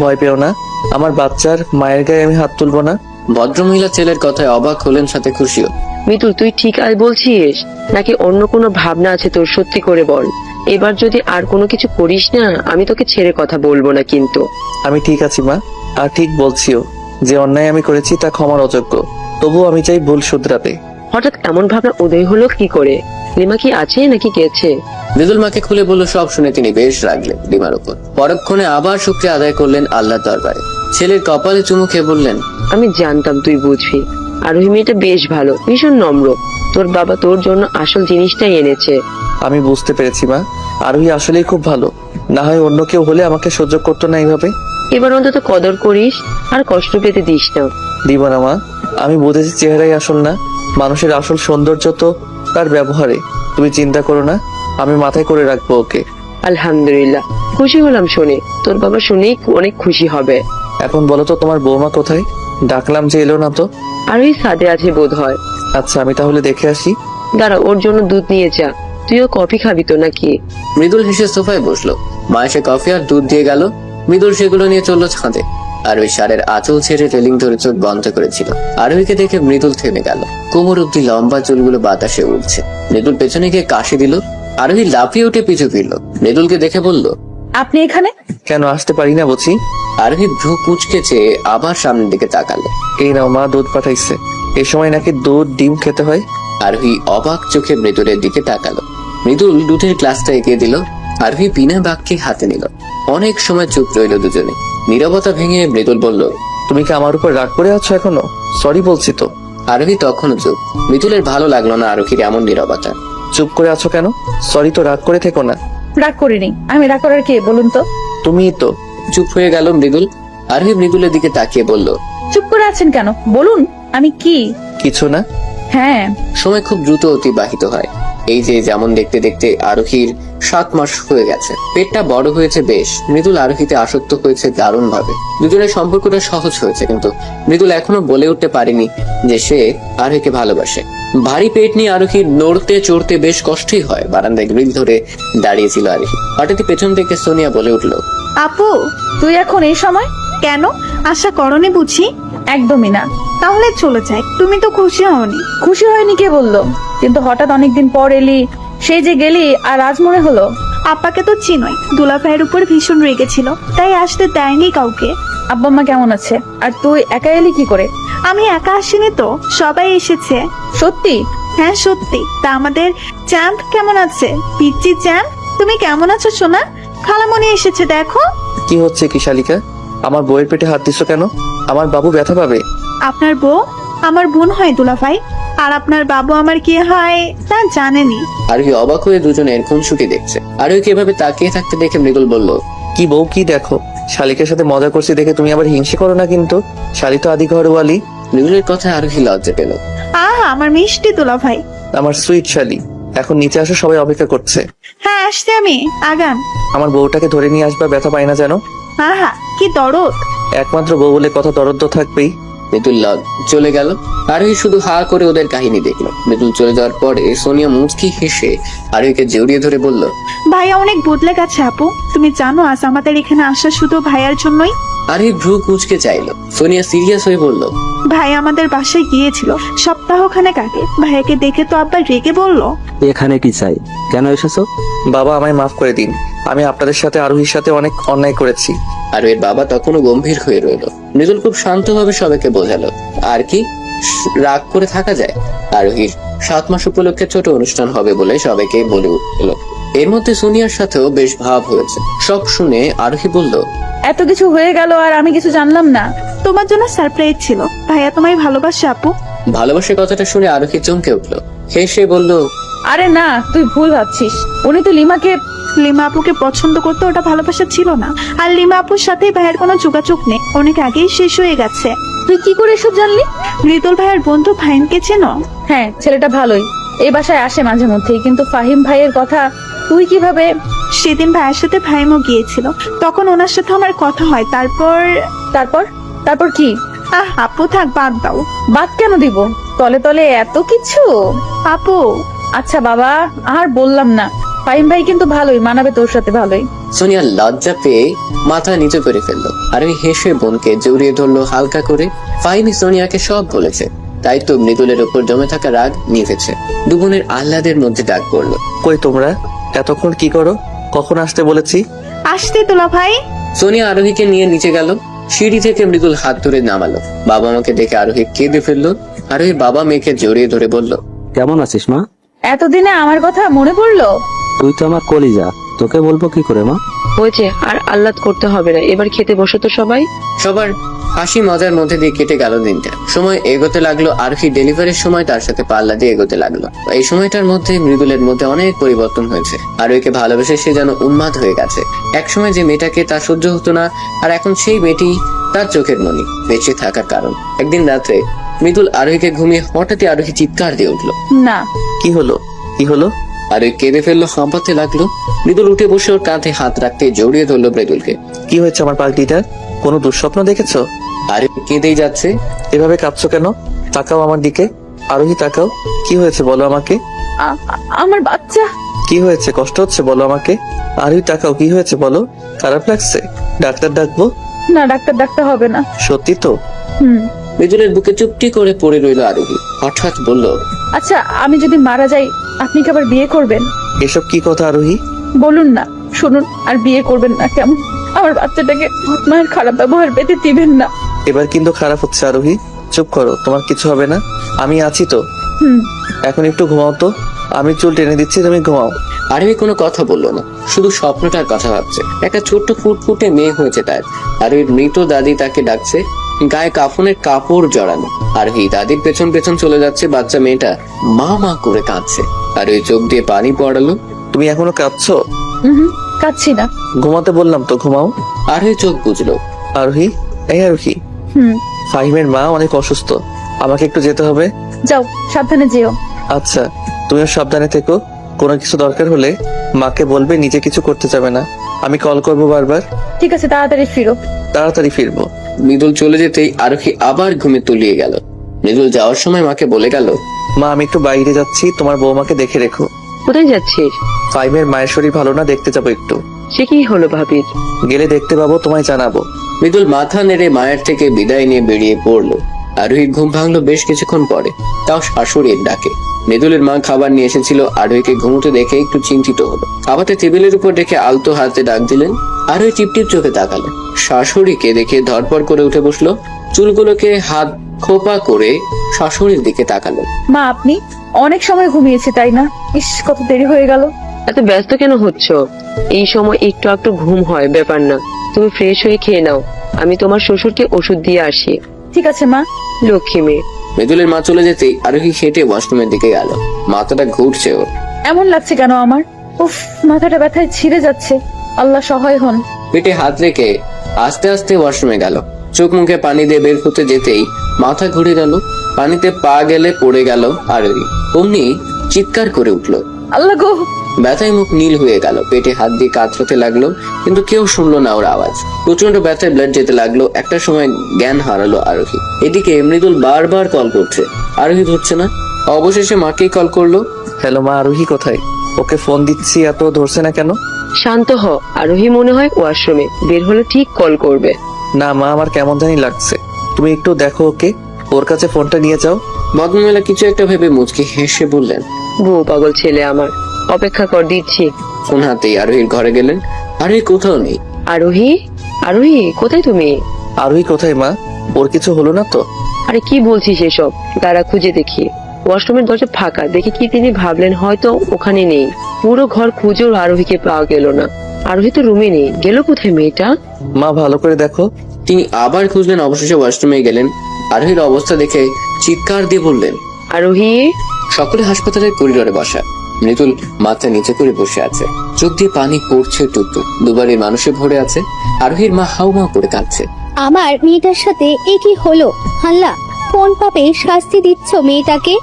ভয় পেও না, আমার বাচ্চার মায়ের গায়ে আমি হাত তুলবো না। ভদ্রমহিলা ছেলের কথায় অবাক হলেন, সাথে খুশিও। মৃদুল, তুই ঠিক আজ বলছিস নাকি অন্য কোনো ভাবনা আছে তোর? সত্যি করে বল, এবার যদি আর কোনো কিছু করিস না, আমি তোকে ছেড়ে কথা বলবো না কিন্তু। আমি ঠিক আছি মা, আর ঠিক বলছিও, যে অন্যায় আমি করেছি তা ক্ষমার অযোগ্য, তবুও আমি চাই ভুল শুধরাতে। হঠাৎ এমন ভাবনা উদয় হলো কি করে? লিমা কি আছে নাকি গেছে? মৃদুল মাকে খুলে বলল। সব শুনে তিনি বেশ রাগলেন লিমার উপর। পরক্ষণে আবার শুকরিয়া আদায় করলেন আল্লাহর দরবারে। ছেলের কপালে চুমু খেয়ে বললেন, আমি জানতাম তুই বুঝবি। আরোহী মেয়েটা বেশ ভালো, ভীষণ নম্র। তোর বাবা তোর জন্য আসল জিনিসটাই এনেছে। আমি বুঝতে পেরেছি মা, আরোহী আসলেই খুব ভালো, না হয় অন্য কেউ হলে আমাকে সহ্য করতো না এইভাবে। এবার অন্তত কদর করিস, আর কষ্ট পেতে দিস না। দিব না মা, আমি বুঝেছি চেহারাই আসল না, মানুষের আসল সৌন্দর্য তো তার ব্যবহারে। তুমি চিন্তা করো না, আমি মাথায় করে রাখবো ওকে। আলহামদুলিল্লাহ, খুশি হলাম শুনে। তোর বাবা শুনেই অনেক খুশি হবে। এখন বলো তো তোমার বৌমা কোথায়? ডাকলাম যে এলো না তো। আরোহী ছাদে আছে বোধ হয়। আচ্ছা আমি তাহলে দেখে আসি। দাঁড়া, ওর জন্য দুধ নিয়ে যা। তুইও কফি খাবি তো নাকি? মৃদুল হেসে সোফায় বসলো। মা এসে কফি আর দুধ দিয়ে গেল। মৃদুল সেগুলো নিয়ে চললো ছাদে। আর ওই সারের আঁচল ছেড়ে রেলিং ধরে চোখ বন্ধ করেছিল। আরোহীকে দেখে মৃদুল থেমে গেল। কোমর অব্দি লম্বা চুলগুলো বাতাসে উঠছে। মৃদুল পেছনে গিয়ে কাশি দিল। আরোহী লাফিয়ে উঠে পিছু ফিরল। মৃদুলকে দেখে বলল, আপনি এখানে? কেন আসতে পারি না বুঝি? আরোহী ভ্রু কুঁচকে চেয়ে আবার সামনের দিকে তাকালো। এই নাও মা, দুধ পাঠাইছে। এই সময় নাকি দুধ ডিম খেতে হয়। আরোহী অবাক চোখে মৃদুলের দিকে তাকালো। মৃদুল দুধের গ্লাসটা এগিয়ে দিল। আরোহী বিনা বাক্যে হাতে নিল। অনেক সময় চুপ রইল দুজনে। নীরবতা ভেঙে মৃদুল বলল, তুমি কি আমার উপর রাগ করে আছো এখনো? সরি বলছি তো। আরোহী তখনও চুপ। মৃদুলের ভালো লাগলো না আরোহীর এমন নীরবতা। চুপ করে আছো কেন? সরি তো, রাগ করে থেকো না। রাগ করিনি। আমি রাগ করার কে বলুন তো? তুমিই তো। চুপ হয়ে গেল মৃদুল। আরোহী মৃদুলের দিকে তাকিয়ে বলল, চুপ করে আছেন কেন বলুন। আমি কি? কিছু না। হ্যাঁ। সময় খুব দ্রুত অতিবাহিত হয়। এই যে যেমন দেখতে দেখতে আরোহীর 7 মাস হয়ে গেছে। পেটটা বড় হয়েছে বেশ। মৃদুল আরোহীতে আসক্ত হয়েছে দারুণ ভাবে। দুজনের সম্পর্কটা সহজ হয়েছে, কিন্তু মৃদুল এখনো বলে উঠতে পারেনি যে সে আরোহীকে ভালোবাসে। ভারী পেট নিয়ে আরোহীর নড়তে চড়তে বেশ কষ্টই হয়। বারান্দায় গ্রিল ধরে দাঁড়িয়েছিল আরোহী। হঠাৎ পেছন থেকে সোনিয়া বলে উঠল, আপু, তুই এখন এই সময়? কেন? আশা করনি বুঝি? একদমই না। তাহলে চলে যাই। তুমি তো খুশি হওনি। খুশি হয়নি কে বললো? কিন্তু হঠাৎ অনেকদিন পর এলি, সেই যে গেলি, আর আজ মনে হলো। আপাকে তো চিনোই, দুলা ভাইয়ের উপর ভীষণ রেগেছিল, তাই আসতে দেয়নি কাউকে। আব্বা মা কেমন আছে? আর তুই একা এলি কি করে? আমি একা আসিনি তো, সবাই এসেছে। সত্যি? হ্যাঁ সত্যি। তা আমাদের চ্যাম্প কেমন আছে? পিচ্চি চ্যাম্প, তুমি কেমন আছো সোনা? খালামণি এসেছে দেখো। কি হচ্ছে কি শালিকা? আমার বউয়ের পেটে হাত দিছো কেন? আমার বাবু ব্যথা পাবে। আপনার বউ আমার বোন হয় দুলা ভাই, আর আপনার বাবু আমার কি হয় তা জানেনি। আরোহী অবাক হয়ে দুজনের খুনসুটি দেখছে। আরোহীকে এভাবে তাকিয়ে থাকতে দেখে মৃদুল বলল, কি বউ, কি দেখো? শালিকের সাথে মজা করছি দেখে তুমি আবার হিংসে করো না কিন্তু। শালি তো আদি ঘরওয়ালি। মৃদুলের কথায় আরোহী লজ্জা পেল। আমার মিষ্টি দুলা ভাই। আমার সুইট শালি, এখন নিচে আসো, সবাই অপেক্ষা করছে। হ্যাঁ আসতে আমি, আগান। আমার বউটাকে ধরে নিয়ে আসবা, ব্যথা পায় না যেন। কি দরদ। একমাত্র বউ বলে কথা, দরদ তো থাকবেই। মৃদুল চলে গেল। আরোহী শুধু হা করে ওদের কাহিনী দেখলো। মৃদুল চলে যাওয়ার পরে সোনিয়া মুচকি হেসে আরোহীকে জড়িয়ে ধরে বলল, ভাইয়া অনেক বদলে গেছে আপু। তুমি জানো আজ আমাদের এখানে আসা শুধু ভাইয়ার জন্যই। আরোহী ভ্রু কুঁচকে চাইলো। সোনিয়া সিরিয়াস হয়ে বলল, ভাই আমাদের বাসায় গিয়েছিল সপ্তাহখানেক আগে। ভাইয়াকে দেখে তো আব্বা রেগে বললো। এখানে কি চাই, কেন এসেছো? বাবা, আমায় মাফ করে দিন। আমি আপনাদের সাথে আরোহীর সাথে অনেক অন্যায় করেছি। আরোহীর বাবা তখনও গম্ভীর হয়ে রইল। মৃদুল খুব শান্তভাবে সবাইকে বোঝালো, আর কি রাগ করে থাকা যায়। আরোহীর 7 মাস উপলক্ষে ছোট অনুষ্ঠান হবে বলে সবাইকে বলে উঠল। এর মধ্যে সোনিয়ার সাথেও বেশ ভাব হয়েছে। সব শুনে আরোহী বলল, এত কিছু হয়ে গেল আর আমি কিছু জানলাম না। তোমার জন্য সারপ্রাইজ ছিল। ভাইয়া তোমায় ভালোবাসে আপু। ভালোবাসার কথাটা শুনে আরোহী চমকে উঠলো। হেসে বলল, আরে না, তুই ভুল ভাবছিস। উনি তো লিমা আপুকে পছন্দ করতে, ওটা ভালোবাসা ছিল না। আর লিমা আপুর সাথে ভাইয়ের কোনো যোগাযোগ নেই, অনেক আগেই শেষ হয়ে গেছে। তুই কি করে এসব জানলি? মৃদুল ভাইয়ের বন্ধু ফাহিমকে চেনো? হ্যাঁ, ছেলেটা ভালোই, এই বাসায় আসে মাঝে মধ্যেই। কিন্তু ফাহিম ভাইয়ের কথা তুই কিভাবে? সেদিন ভাইয়ের সাথে ফাহিমও গিয়েছিল, তখন ওনার সাথে আমার কথা হয়। তারপর তারপর কি? আপু থাক, বাদ দাও। বাদ কেন দিব? তলে তলে এত কিছু। আপু আচ্ছা বাবা, আর বললাম না। ফাহিম ভাই কিন্তু ভালোই, মানাবে তোর সাথে ভালোই। সোনিয়া লজ্জা পেয়ে মাথা নিচু করে ফেললো। আরোহী হেসে বোনকে জড়িয়ে ধরলো হালকা করে। ফাহিমি সোনিয়াকে সব বলেছে, তাই তো মৃদুলের উপর জমে থাকা রাগ নিভেছে। দু বোনের আহ্লাদের মধ্যে ডাক পড়লো, কই তোমরা এতক্ষণ কি করো? কখন আসতে বলেছি? আসতে তোলা ভাই। সোনিয়া আরোহীকে নিয়ে নিচে গেল। সিঁড়ি থেকে মৃদুল হাত ধরে নামালো। বাবা মাকে দেখে আরোহী কেঁদে ফেললো। আরোহীর বাবা মেয়েকে জড়িয়ে ধরে বলল, কেমন আছিস মা? এতদিনে আমার কথা মনে পড়লো? তুই তো আমার কলিজা, তোকে বলবো কি করে মা? হয়েছে, আর আহ্লাদ করতে হবে না। এবার খেতে বসো তো সবাই। সবার হাসি মজার মধ্যে দিয়ে কেটে গেল দিনটা। সময় এগোতে লাগলো। আরোহী ডেলিভারির সময় তার সাথে পাল্লা দিয়ে এগোতে লাগলো। এই সময়টার মধ্যে মৃদুলের মধ্যে অনেক পরিবর্তন হয়েছে। আরোহীকে ভালোবেসে সে যেন উন্মাদ হয়ে গেছে। একসময় যে মেয়েটাকে তার সহ্য হতো না, আর এখন সেই মেয়েটি তার চোখের মনি, বেঁচে থাকার কারণ। একদিন রাত্রে মৃদুল আরোহীকে ঘুমিয়ে হঠাৎই আরোহী চিৎকার দিয়ে উঠলো। না। কি হলো? আরোহী কেঁদে ফেললো, হাঁপাতে লাগলো। মৃদুল উঠে বসে ওর কাঁধে হাত রাখতে জড়িয়ে ধরলো মৃদুলকে। কি হয়েছে আমার পাগলিটার? কোনো দুঃস্বপ্ন দেখেছো? আরোহী কেঁদেই যাচ্ছে। এভাবে কাঁদছো কেন? তাকাও আমার দিকে। আরোহী তাকাও। কি হয়েছে বলো আমাকে। আমার বাচ্চা। কি হয়েছে? কষ্ট হচ্ছে বলো আমাকে। আরোহী তাকাও, কি হয়েছে বলো। খারাপ লাগছে? ডাক্তার ডাকবো? না, ডাক্তার হবে না। সত্যি তো? মৃদুলের বুকে চুপটি করে পড়ে রইল আরোহী। হঠাৎ বলল, আচ্ছা, আমি যদি মারা যাই আপনি কি আবার বিয়ে করবেন? এসব কি কথা আরোহী? বলুন না, শুনুন। আর বিয়ে করবেন না কেমন? আমার বাচ্চাটাকে মায়ের খারাপ ব্যবহার পেতে দিবেন না। এবার কিন্তু খারাপ হচ্ছে আরোহী। চুপ করো, তোমার কিছু হবে না, আমি আছি তো। এখন একটু ঘুমাও তো, আমি চুল টেনে দিচ্ছি, তুমি ঘুমাও। আরোহী কোনো কথা বললো না, শুধু স্বপ্নটার কথা ভাবছে। একটা ছোট্ট ফুটফুটে মেয়ে হয়েছে তার। আরোহীর মৃত দাদি তাকে ডাকছে, গায়ে কাফনের কাপড় জড়ানো। আরোহী দাদির পেছন পেছন চলে যাচ্ছে। বাচ্চা মেয়েটা মা মা করে কাঁদছে। আরোহী চোখ দিয়ে পানি পড়ালো। তুমি এখনো কাঁদছো? কাঁদছি না। ঘুমাতে বললাম তো, ঘুমাও। আরোহী চোখ বুঝলো। আরোহী, এই আরোহী, ফাহিমের মা অনেক অসুস্থ, আমাকে একটু যেতে হবে। যাও, সাবধানে যেও। আচ্ছা, তুমিও সাবধানে থেকো। কোনো কিছু দরকার হলে মাকে বলবে, নিজে কিছু করতে যাবে না। আমি কল করবো বারবার। ঠিক আছে, তাড়াতাড়ি ফিরো। তাড়াতাড়ি ফিরবো। মৃদুল চলে যেতেই আরোহী আবার ঘুমে তলিয়ে গেল। মৃদুল যাওয়ার সময় মাকে বলে গেল, মা আমি একটু বাইরে যাচ্ছি, তোমার বৌমাকে দেখে রেখো। কোথায় যাচ্ছিস? ফাহিমের মায়ের শরীর ভালো না, দেখতে যাবো একটু। সে কি হলো ভাবির? গেলে দেখতে পাবো, তোমায় জানাবো। মৃদুল মাথা নেড়ে মায়ের থেকে বিদায় নিয়ে বেরিয়ে পড়লো। আরোহীর ঘুম ভাঙলো বেশ কিছুক্ষণ পরে, তাও শাশুড়ির ডাকে। মৃদুলের মা খাবার নিয়ে এসেছিল। আরোহীকে ঘুমোতে দেখে একটু চিন্তিত হলো। খাবারটা টেবিলের উপর রেখে আলতো হাতে ডাক দিলেন। আরোহী টিপটিপ চোখে তাকালো। শাশুড়িকে দেখে ধরপড় করে উঠে বসলো। চুলগুলোকে হাত খোপা করে শাশুড়ির দিকে তাকালো। মা, আপনি? অনেক সময় ঘুমিয়েছি তাই না? ইস, কত দেরি হয়ে গেল। এত ব্যস্ত কেন হচ্ছ? এই সময় একটু একটু ঘুম হয়, ব্যাপার না। তুমি ফ্রেশ হয়ে খেয়ে নাও, আমি তোমার শ্বশুরকে ওষুধ দিয়ে আসি। ঠিক আছে মা। লক্ষ্মী মেয়ে। মৃদুলের মা চলে যেতেই আরোহী হেঁটে ওয়াশরুমের দিকে গেল। মাথাটা ঘুরছে ওর। এমন লাগছে কেন আমার? উফ, মাথাটা ব্যথায় ছিঁড়ে যাচ্ছে। আল্লাহ সহায় হন। পেটে হাত রেখে আস্তে আস্তে ওয়াশরুমে গেল। চোখ মুখে পানি দিয়ে বের হতে যেতেই মাথা ঘুরে গেল। পানিতে পা গেলে পড়ে গেল আরোহী। অমনি চিৎকার করে উঠলো। আল্লাহ গো! ব্যথায় মুখ নীল হয়ে গেল, পেটে হাত দিয়ে কাতরাতে লাগলো, কিন্তু কেউ শুনলো না ওর আওয়াজ। প্রচন্ড ব্যথায় ব্লাড যেতে লাগলো। একটা সময় জ্ঞান হারালো আরোহী। এদিকে মৃদুল বারবার কল করছে, আরোহী ধরছে না। অবশেষে মাকেই কল করলো। হ্যালো মা, আরোহী কোথায়? ওকে ফোন দিচ্ছি, এত ধরছে না কেন? শান্ত হ, আরোহী মনে হয় ওয়াশরুমে, বের হলে ঠিক কল করবে। না মা, আমার কেমন জানি লাগছে, তুমি একটু দেখো ওকে, ওর কাছে ফোনটা নিয়ে যাও। ভদ্রমহিলা কিছু একটা ভেবে মুচকি হেসে বললেন। বউ পাগল ছেলে আমার, অপেক্ষা কর, দিচ্ছি। ফোন হাতেই আরোহীর ঘরে গেলেন। আরোহী কোথাও নেই। আরোহী, আরোহী কোথায় তুমি? আরোহী কোথায় মা? ওর কিছু হলো না তো? আরে কি বলছিস এসব? দাঁড়া খুঁজে দেখি। ওয়াশরুমের দরজা ফাঁকা দেখে কি তিনি ভাবলেন হয়তো ওখানে নেই। পুরো ঘর খুঁজেও আরোহীকে পাওয়া গেল না। আরোহী তো রুমে নেই, গেল কোথায় মেয়েটা? মা ভালো করে দেখো। তিনি আবার খুঁজলেন, অবশেষে ওয়াশরুমে গেলেন। আরোহীর অবস্থা দেখে চিৎকার দিয়ে বললেন। আরোহী! সকলে হাসপাতালের করিডোরে বসা। মৃদুল মাথা নিচে করে বসে আছে, চোখ দিয়ে পানি পড়ছে টুকটুক, দুবারে মানুষে ভরে আছে। আরোহীর মা হাউমাউ করে কাঁদছে। আমার মেয়েটার সাথে এ কি হলো? আল্লাহ, কোন পাপে শাস্তি দিচ্ছ মেয়েটাকে?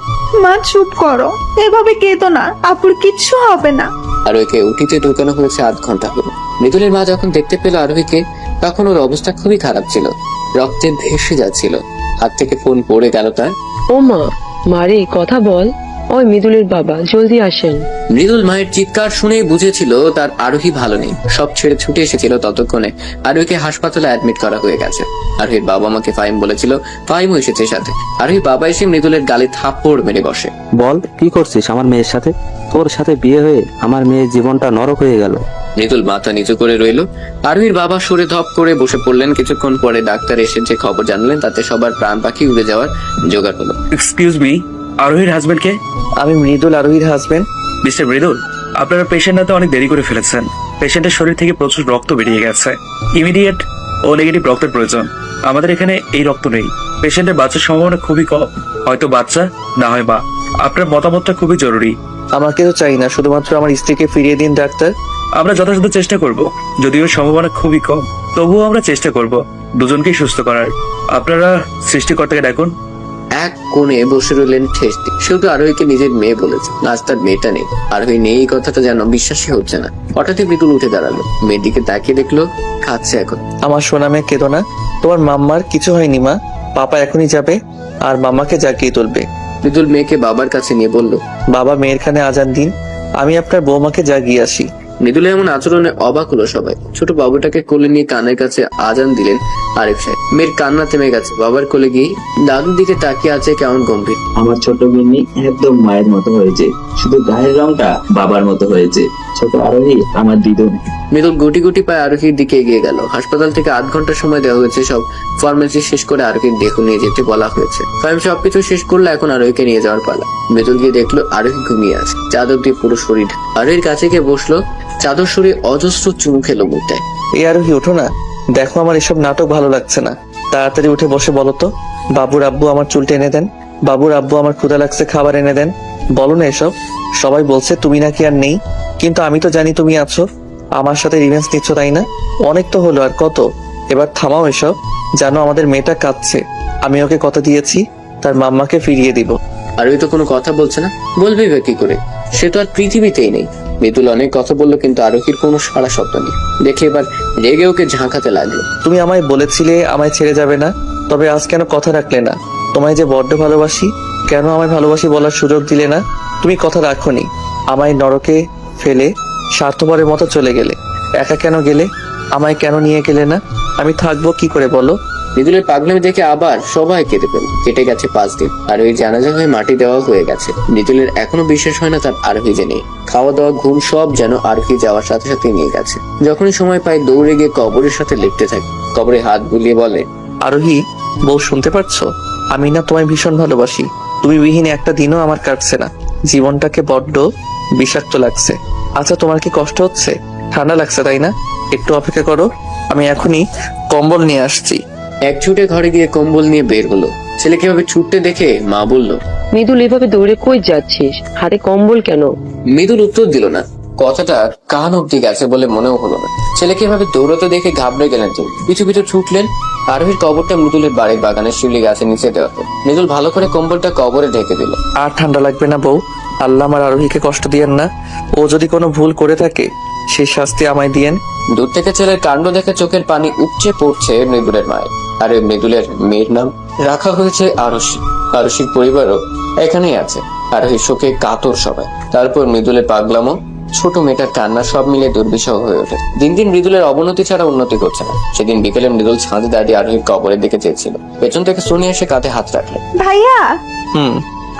মা চুপ করো, এভাবে কেঁদো না, আপুর কিচ্ছু হবে না। আরোহীকে উঠিতে ঢোকানো হয়েছে 8 ঘন্টা হলো। মৃদুলের মা যখন দেখতে পেল আরোহীকে, তখন ওর অবস্থা খুবই খারাপ ছিল, রক্তে ভেসে যাচ্ছিল। হাত থেকে ফোন পড়ে গেল তার। ও মা, মারে কথা বল। ওই মৃদুলের বাবা, জলদি আসেন। মৃদুল মায়ের চিৎকার শুনে বুঝেছিল তার আরোহী ভালো নেই। সব ছেড়ে ছুটে এসেছিল। ততক্ষণে আরোহীকে হাসপাতালে অ্যাডমিট করা হয়ে গেছে। আরোহীর বাবা মাকে ফাহিম বলেছিল, ফাহিমও এসেছে সাথে। আরোহীর বাবা এসে মৃদুলের গালে থাপ্পড় মেরে বসে। বল, কি করছিস আমার মেয়ের সাথে? তোর সাথে বিয়ে হয়ে আমার মেয়ের জীবনটা নরক হয়ে গেল। মৃদুল মাথা নিচু করে রইল। আরোহীর বাবা সরে ধপ করে বসে পড়লেন। কিছুক্ষণ পরে ডাক্তার এসে যে খবর জানলেন, তাতে সবার প্রাণ পাখি উড়ে যাওয়ার জোগাড় হলো। এক্সকিউজ মি, আরোহীর হাজবেন্ড কে? আমি মৃদুল, আরোহীর হাজবেন্ড। মিস্টার মৃদুল, আপনারা পেশেন্ট হাতে অনেক দেরি করে ফেলেছেন। পেশেন্টের শরীর থেকে প্রচুর রক্ত বেরিয়ে গেছে। ইমিডিয়েট ও নেগেটিভ রক্তের প্রয়োজন। আমাদের এখানে এই রক্ত নেই। পেশেন্টের বাচ্চার সম্ভাবনা খুবই কম, হয়তো বাচ্চা, না হয় মা। আপনার মতামতটা খুবই জরুরি। আমাকে তো চাই না, শুধুমাত্র আমার স্ত্রীকে ফিরিয়ে দিন ডাক্তার। আমরা যথাযথ চেষ্টা করব, যদিও সম্ভাবনা খুবই কম, তবুও আমরা চেষ্টা করব দুজনকেই সুস্থ করার। আপনারা সৃষ্টিকর্তাকে ডাকুন। এক কোণে বসে রইলেন ঠেস দিয়ে। শুধু আরোহীকে নিজের মেয়ে বলেছে, আজ তার মেয়েটা নেই। আরোহী নেই এই কথাটা যেন বিশ্বাসই হচ্ছে না। হঠাৎই মৃদুল উঠে দাঁড়ালো, মেয়ের দিকে তাকিয়ে দেখলো খাচ্ছে এখন। আমার সোনা মেয়ে, কেঁদো না, তোমার মাম্মার কিছু হয়নি মা। পাপা এখনই যাবে আর মাম্মাকে জাগিয়ে তুলবে। মৃদুল মেয়েকে বাবার কাছে নিয়ে বলল, বাবা মেয়ের খানে আজান দিন, আমি আপনার বৌমাকে জাগিয়ে আসি। মৃদুলের এমন আচরণে অবাক হলো সবাই। ছোট বাবুটাকে কোলে নিয়ে কানের কাছে আজান দিলেন আরিফ সাহেব। মেয়ের কান্না থেমে গেছে। বাবার কোলে গিয়ে দাদুর দিকে তাকিয়ে আছে কেমন গম্ভীর। আমার ছোট গিন্নি একদম মায়ের মতো হয়েছে, শুধু গায়ের রংটা বাবার মতো হয়েছে। ছোট আরোহী আমার দিদুন। মৃদুল গুটি গুটি পায়ে আরোহীর দিকে এগিয়ে গেল। হাসপাতাল থেকে 8 ঘন্টা সময় দেওয়া হয়েছে। সব ফর্মালিটি শেষ করে আরোহীর দেহ নিয়ে যেতে বলা হয়েছে। ফাহিম সবকিছু শেষ করলে এখন আরোহীকে নিয়ে যাওয়ার পালা। মৃদুল গিয়ে দেখলো আরোহী ঘুমিয়ে আছে, চাদর দিয়ে পুরো শরীর। আরোহীর কাছে গিয়ে বসলো, চাদর সরে অজস্র চুমু খেলো মুখটায়। এই আরোহী ওঠো না, দেখো আমার এসব নাটক ভালো লাগছে না। তাড়াতাড়ি উঠে বসে বলো তো, বাবুর আব্বু আমার চুল টেনে দেন, বাবুর আব্বু আমার ক্ষুধা লাগছে খাবার এনে দেন। বলো না এসব। সবাই বলছে তুমি নাকি আর নেই, কিন্তু আমি তো জানি তুমি আছো। আমার সাথে রিভেঞ্জ নিচ্ছ তাই না? অনেক তো হলো, আর কত? এবার থামাও এসব। জানো আমাদের মেয়েটা কাঁদছে, আমি ওকে কথা দিয়েছি তার মাম্মাকে ফিরিয়ে দিব। আরোহী তো কোনো কথা বলছে না, বলবেই বা কি করে? সে তো আর পৃথিবীতেই নেই। মৃদুল অনেক কথা বললো, কিন্তু আরোহীর কোনো সাড়া শব্দ নেই। দেখে এবার রেগে ওকে ঝাঁকাতে লাগলো। তুমি আমায় বলেছিলে আমায় ছেড়ে যাবে না, তবে আজ কেন কথা রাখলে না? তোমায় যে বড্ড ভালোবাসি, কেন আমায় ভালোবাসি বলার সুযোগ দিলে না? তুমি কথা রাখোনি, আমায় নরকে ফেলে স্বার্থপরের মতো চলে গেলে। একা কেন গেলে? আমায় কেন নিয়ে গেলে না? আমি থাকবো কি করে বলো? মৃদুলের পাগলামি দেখে আবার সবাই কেঁদে ফেল। কেটে গেছে 5 দিন। আরোহীর জানাজা হয়ে মাটি দেওয়া হয়ে গেছে। মৃদুলের এখনো বিশ্বাস হয় না তার আরোহী যে নেই। খাওয়া দাওয়া ঘুম সব যেন আরোহী যাওয়ার সাথে সাথে নিয়ে গেছে। যখনই সময় পায় দৌড়ে গিয়ে কবরের সাথে লিখতে থাকে। কবরে হাত বুলিয়ে বলে, আরোহী বউ, শুনতে পারছো? আমি না তোমায় ভীষণ ভালোবাসি। তুমি বিহীন একটা দিনও আমার কাটছে না। জীবনটাকে বড্ড বিষাক্ত লাগছে। আচ্ছা, তোমার কি কষ্ট হচ্ছে? ঠান্ডা লাগছে তাই না? একটু অপেক্ষা করো, আমি এখনই কম্বল নিয়ে আসছি। এক ছুটে ঘরে গিয়ে কম্বল নিয়ে বের হলো। ছেলেকে এভাবে ছুটতে দেখে মা বলল, মৃদুল এভাবে দৌড়ে কই যাচ্ছিস? হাতে কম্বল কেন? মৃদুল উত্তর দিল না। কথাটা কান অব্দি গেছে বলে মনেও হলো না। ছেলেকে এভাবে দৌড়াতে দেখে ঘাবড়ে গেলেন তিনি। পিছু পিছু ছুটলেন। আরোহীর কবরটা মৃদুলের বাড়ির বাগানের শিউলি গাছের নিচে দেওয়া হলো। মৃদুল ভালো করে কম্বলটা কবরে ঢেকে দিল। আর ঠান্ডা লাগবে না বউ, আল্লাহ আমার আরোহীকে কষ্ট দিয়েন না। ও যদি কোনো ভুল করে থাকে সেই শাস্তি আমায় দিয়েন। দূর থেকে ছেলের কাণ্ড দেখে চোখের পানি উপচে পড়ছে মৃদুলের মায়ের। আর ওই মৃদুলের মেয়ের নাম রাখা হয়েছে আরশি। আরশির পরিবারও এখানেই আছে। আরোহীর শোকে কাতর সবাই। তারপর মৃদুলের পাগলামো, ছোট মেয়েটার কান্না সব মিলে দুর্বিষহ হয়ে ওঠে। দিন দিন মৃদুলের অবনতি ছাড়া উন্নতি করছে না। সেদিন বিকেলে মৃদুল ছাদে দাঁড়িয়ে আরোহীর কবরের দিকে চেয়েছিল। পেছন থেকে সোনিয়া এসে কাঁধে হাত রাখলেন। ভাইয়া, হুম,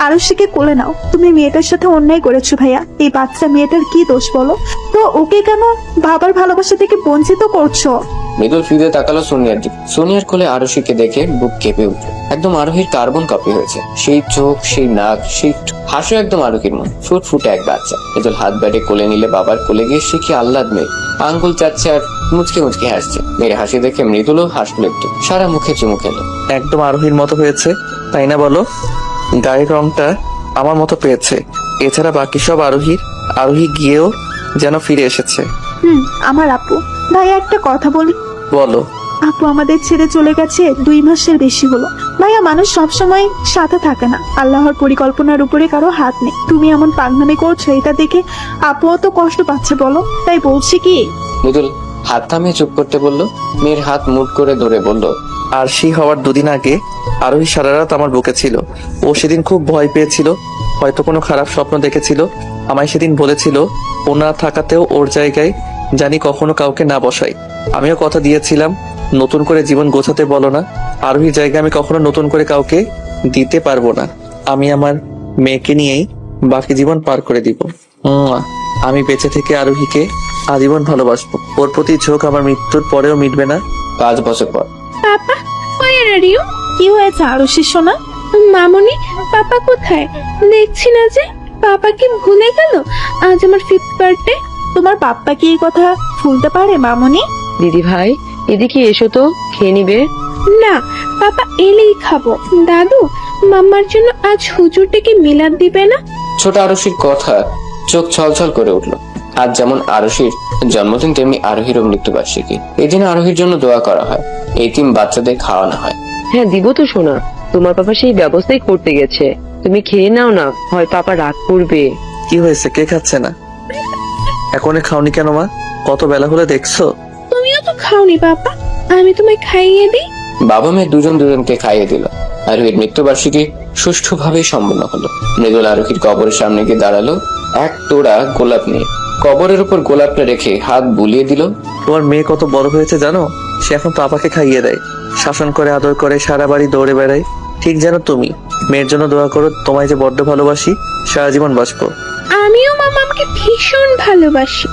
আরুষিকে কোলে নাও। তুমি মেয়েটার সাথে অন্যায় করেছো ভাইয়া। এই বাচ্চা মেয়েটার কি দোষ বলো তো? ওকে কেন বাবার ভালোবাসা থেকে বঞ্চিত করছো? মৃদুল ফিরে তাকালো সোনিয়ার দিকে। সোনিয়ার কোলে আরশিকে দেখে বুক কেঁপে উঠল। একদম আরোহীর কার্বন কপি হয়েছে। সেই চোখ, সেই নাক, সেই হাসো একদম আরোহীর মন। ফুটফুটে এক বাচ্চা। মৃদুল হাত ব্যাটে কোলে নিলে বাবার কোলে গিয়ে সে কি আহ্লাদ মেয়ে। আঙ্গুল চাচ্ছে আর মুচকে মুচকে হাসছে। মেয়ের হাসি দেখে মৃদুলও হাসলো একটু। সারা মুখে চুমু খেলো। একদম আরোহীর মতো হয়েছে, তাই না বলো? গায়ের রংটা আমার মতো পেয়েছে। এছাড়া বাকি সব আরোহীর। আরোহী গিয়েও যেন ফিরে এসেছে। আমার আপু। ভাইয়া একটা কথা বলি। বলো। আপু আমাদের ছেড়ে চলে গেছে 2 মাসের বেশি হলো। ভাইয়া, মানুষ সবসময় সাথে থাকে না। আল্লাহর পরিকল্পনার উপরে কারো হাত নেই। তুমি এমন পাগনামি করছো, এটা দেখে আপুও তো কষ্ট পাচ্ছে বলো। তাই বলছি কি। মৃদুল হাত থামিয়ে চুপ করতে বলল। মেয়ের হাত মুট করে ধরে বলল, আর সেই হওয়ার 2 দিন আগে আরোহী সারা রাত আমার বুকে ছিল। ও সেদিন খুব ভয় পেয়েছিল, হয়তো কোনো খারাপ স্বপ্ন দেখেছিল। আমায় সেদিন বলেছিল ও না থাকাতেও ওর জায়গায় জানি কখনো কাউকে না বসাই। আমিও কথা দিয়েছিলাম নতুন করে জীবন গোছাতে বলো না। আরোহীর জায়গায় আমি কখনো নতুন করে কাউকে দিতে পারবো না। আমি আমার মেয়েকে নিয়েই বাকি জীবন পার করে দিব। আমি বেঁচে থেকে আরোহীকে আজীবন ভালোবাসবো। ওর প্রতি ঝোঁক আমার মৃত্যুর পরেও মিটবে না। 5 বছর পর। পাপা, where are you? কি হয়েছে আরুষি সোনা? মামনি, পাপা কোথায়? দেখছি না যে। পাপা কি ভুলে গেল আজ আমার 5th বার্থডে? তোমার পাপ্পা কি এই কথা ভুলতে পারে মামনি? দিদি ভাই, এদিকে এসো তো, খেয়ে নিবে। না, পাপা এলেই খাবো। দাদু, মাম্মার জন্য আজ হুজুর ডেকে মিলাদ দিবে না? ছোট আরশির কথা চোখ ছলছল করে উঠল। আজ যেমন আরশির জন্মদিন, তেমনি আরোহীরও মৃত্যুবার্ষিকী। এই দিনে আরোহীর জন্য দোয়া করা হয়, এতিম বাচ্চাদের খাওয়ানো হয়। হ্যাঁ দিব তো সোনা, তোমার পাপা সেই ব্যবস্থাই করতে গেছে। তুমি খেয়ে নাও না, হয় পাপা রাগ করবে। কি হয়েছে, কে খাচ্ছে না? এখনই খাওনি কেন মা? কত বেলা হলে দেখছো? তুমিও তো খাওনি পাপা, আমি তোমায় খাইয়ে দিই। বাবা মেয়ে দুজনকে খাইয়ে দিল। আরোহীর মৃত্যুবার্ষিকী সুষ্ঠুভাবে সম্পন্ন হলো। মৃদুল আরোহীর কবরের সামনে গিয়ে দাঁড়ালো এক তোড়া গোলাপ নিয়ে। কবরের উপর গোলাপটা রেখে হাত বুলিয়ে দিল। তোমার মেয়ে কত বড় হয়েছে জানো? সে এখন পাপাকে খাইয়ে দেয়, শাসন করে, আদর করে, সারা বাড়ি দৌড়ে বেড়ায়। ঠিক যেন তুমি। মেয়ের জন্য দোয়া করো, তোমায় যে বড্ড ভালোবাসি, সারা জীবন বাঁচবো। আমিও মামাকে ভীষণ ভালোবাসি।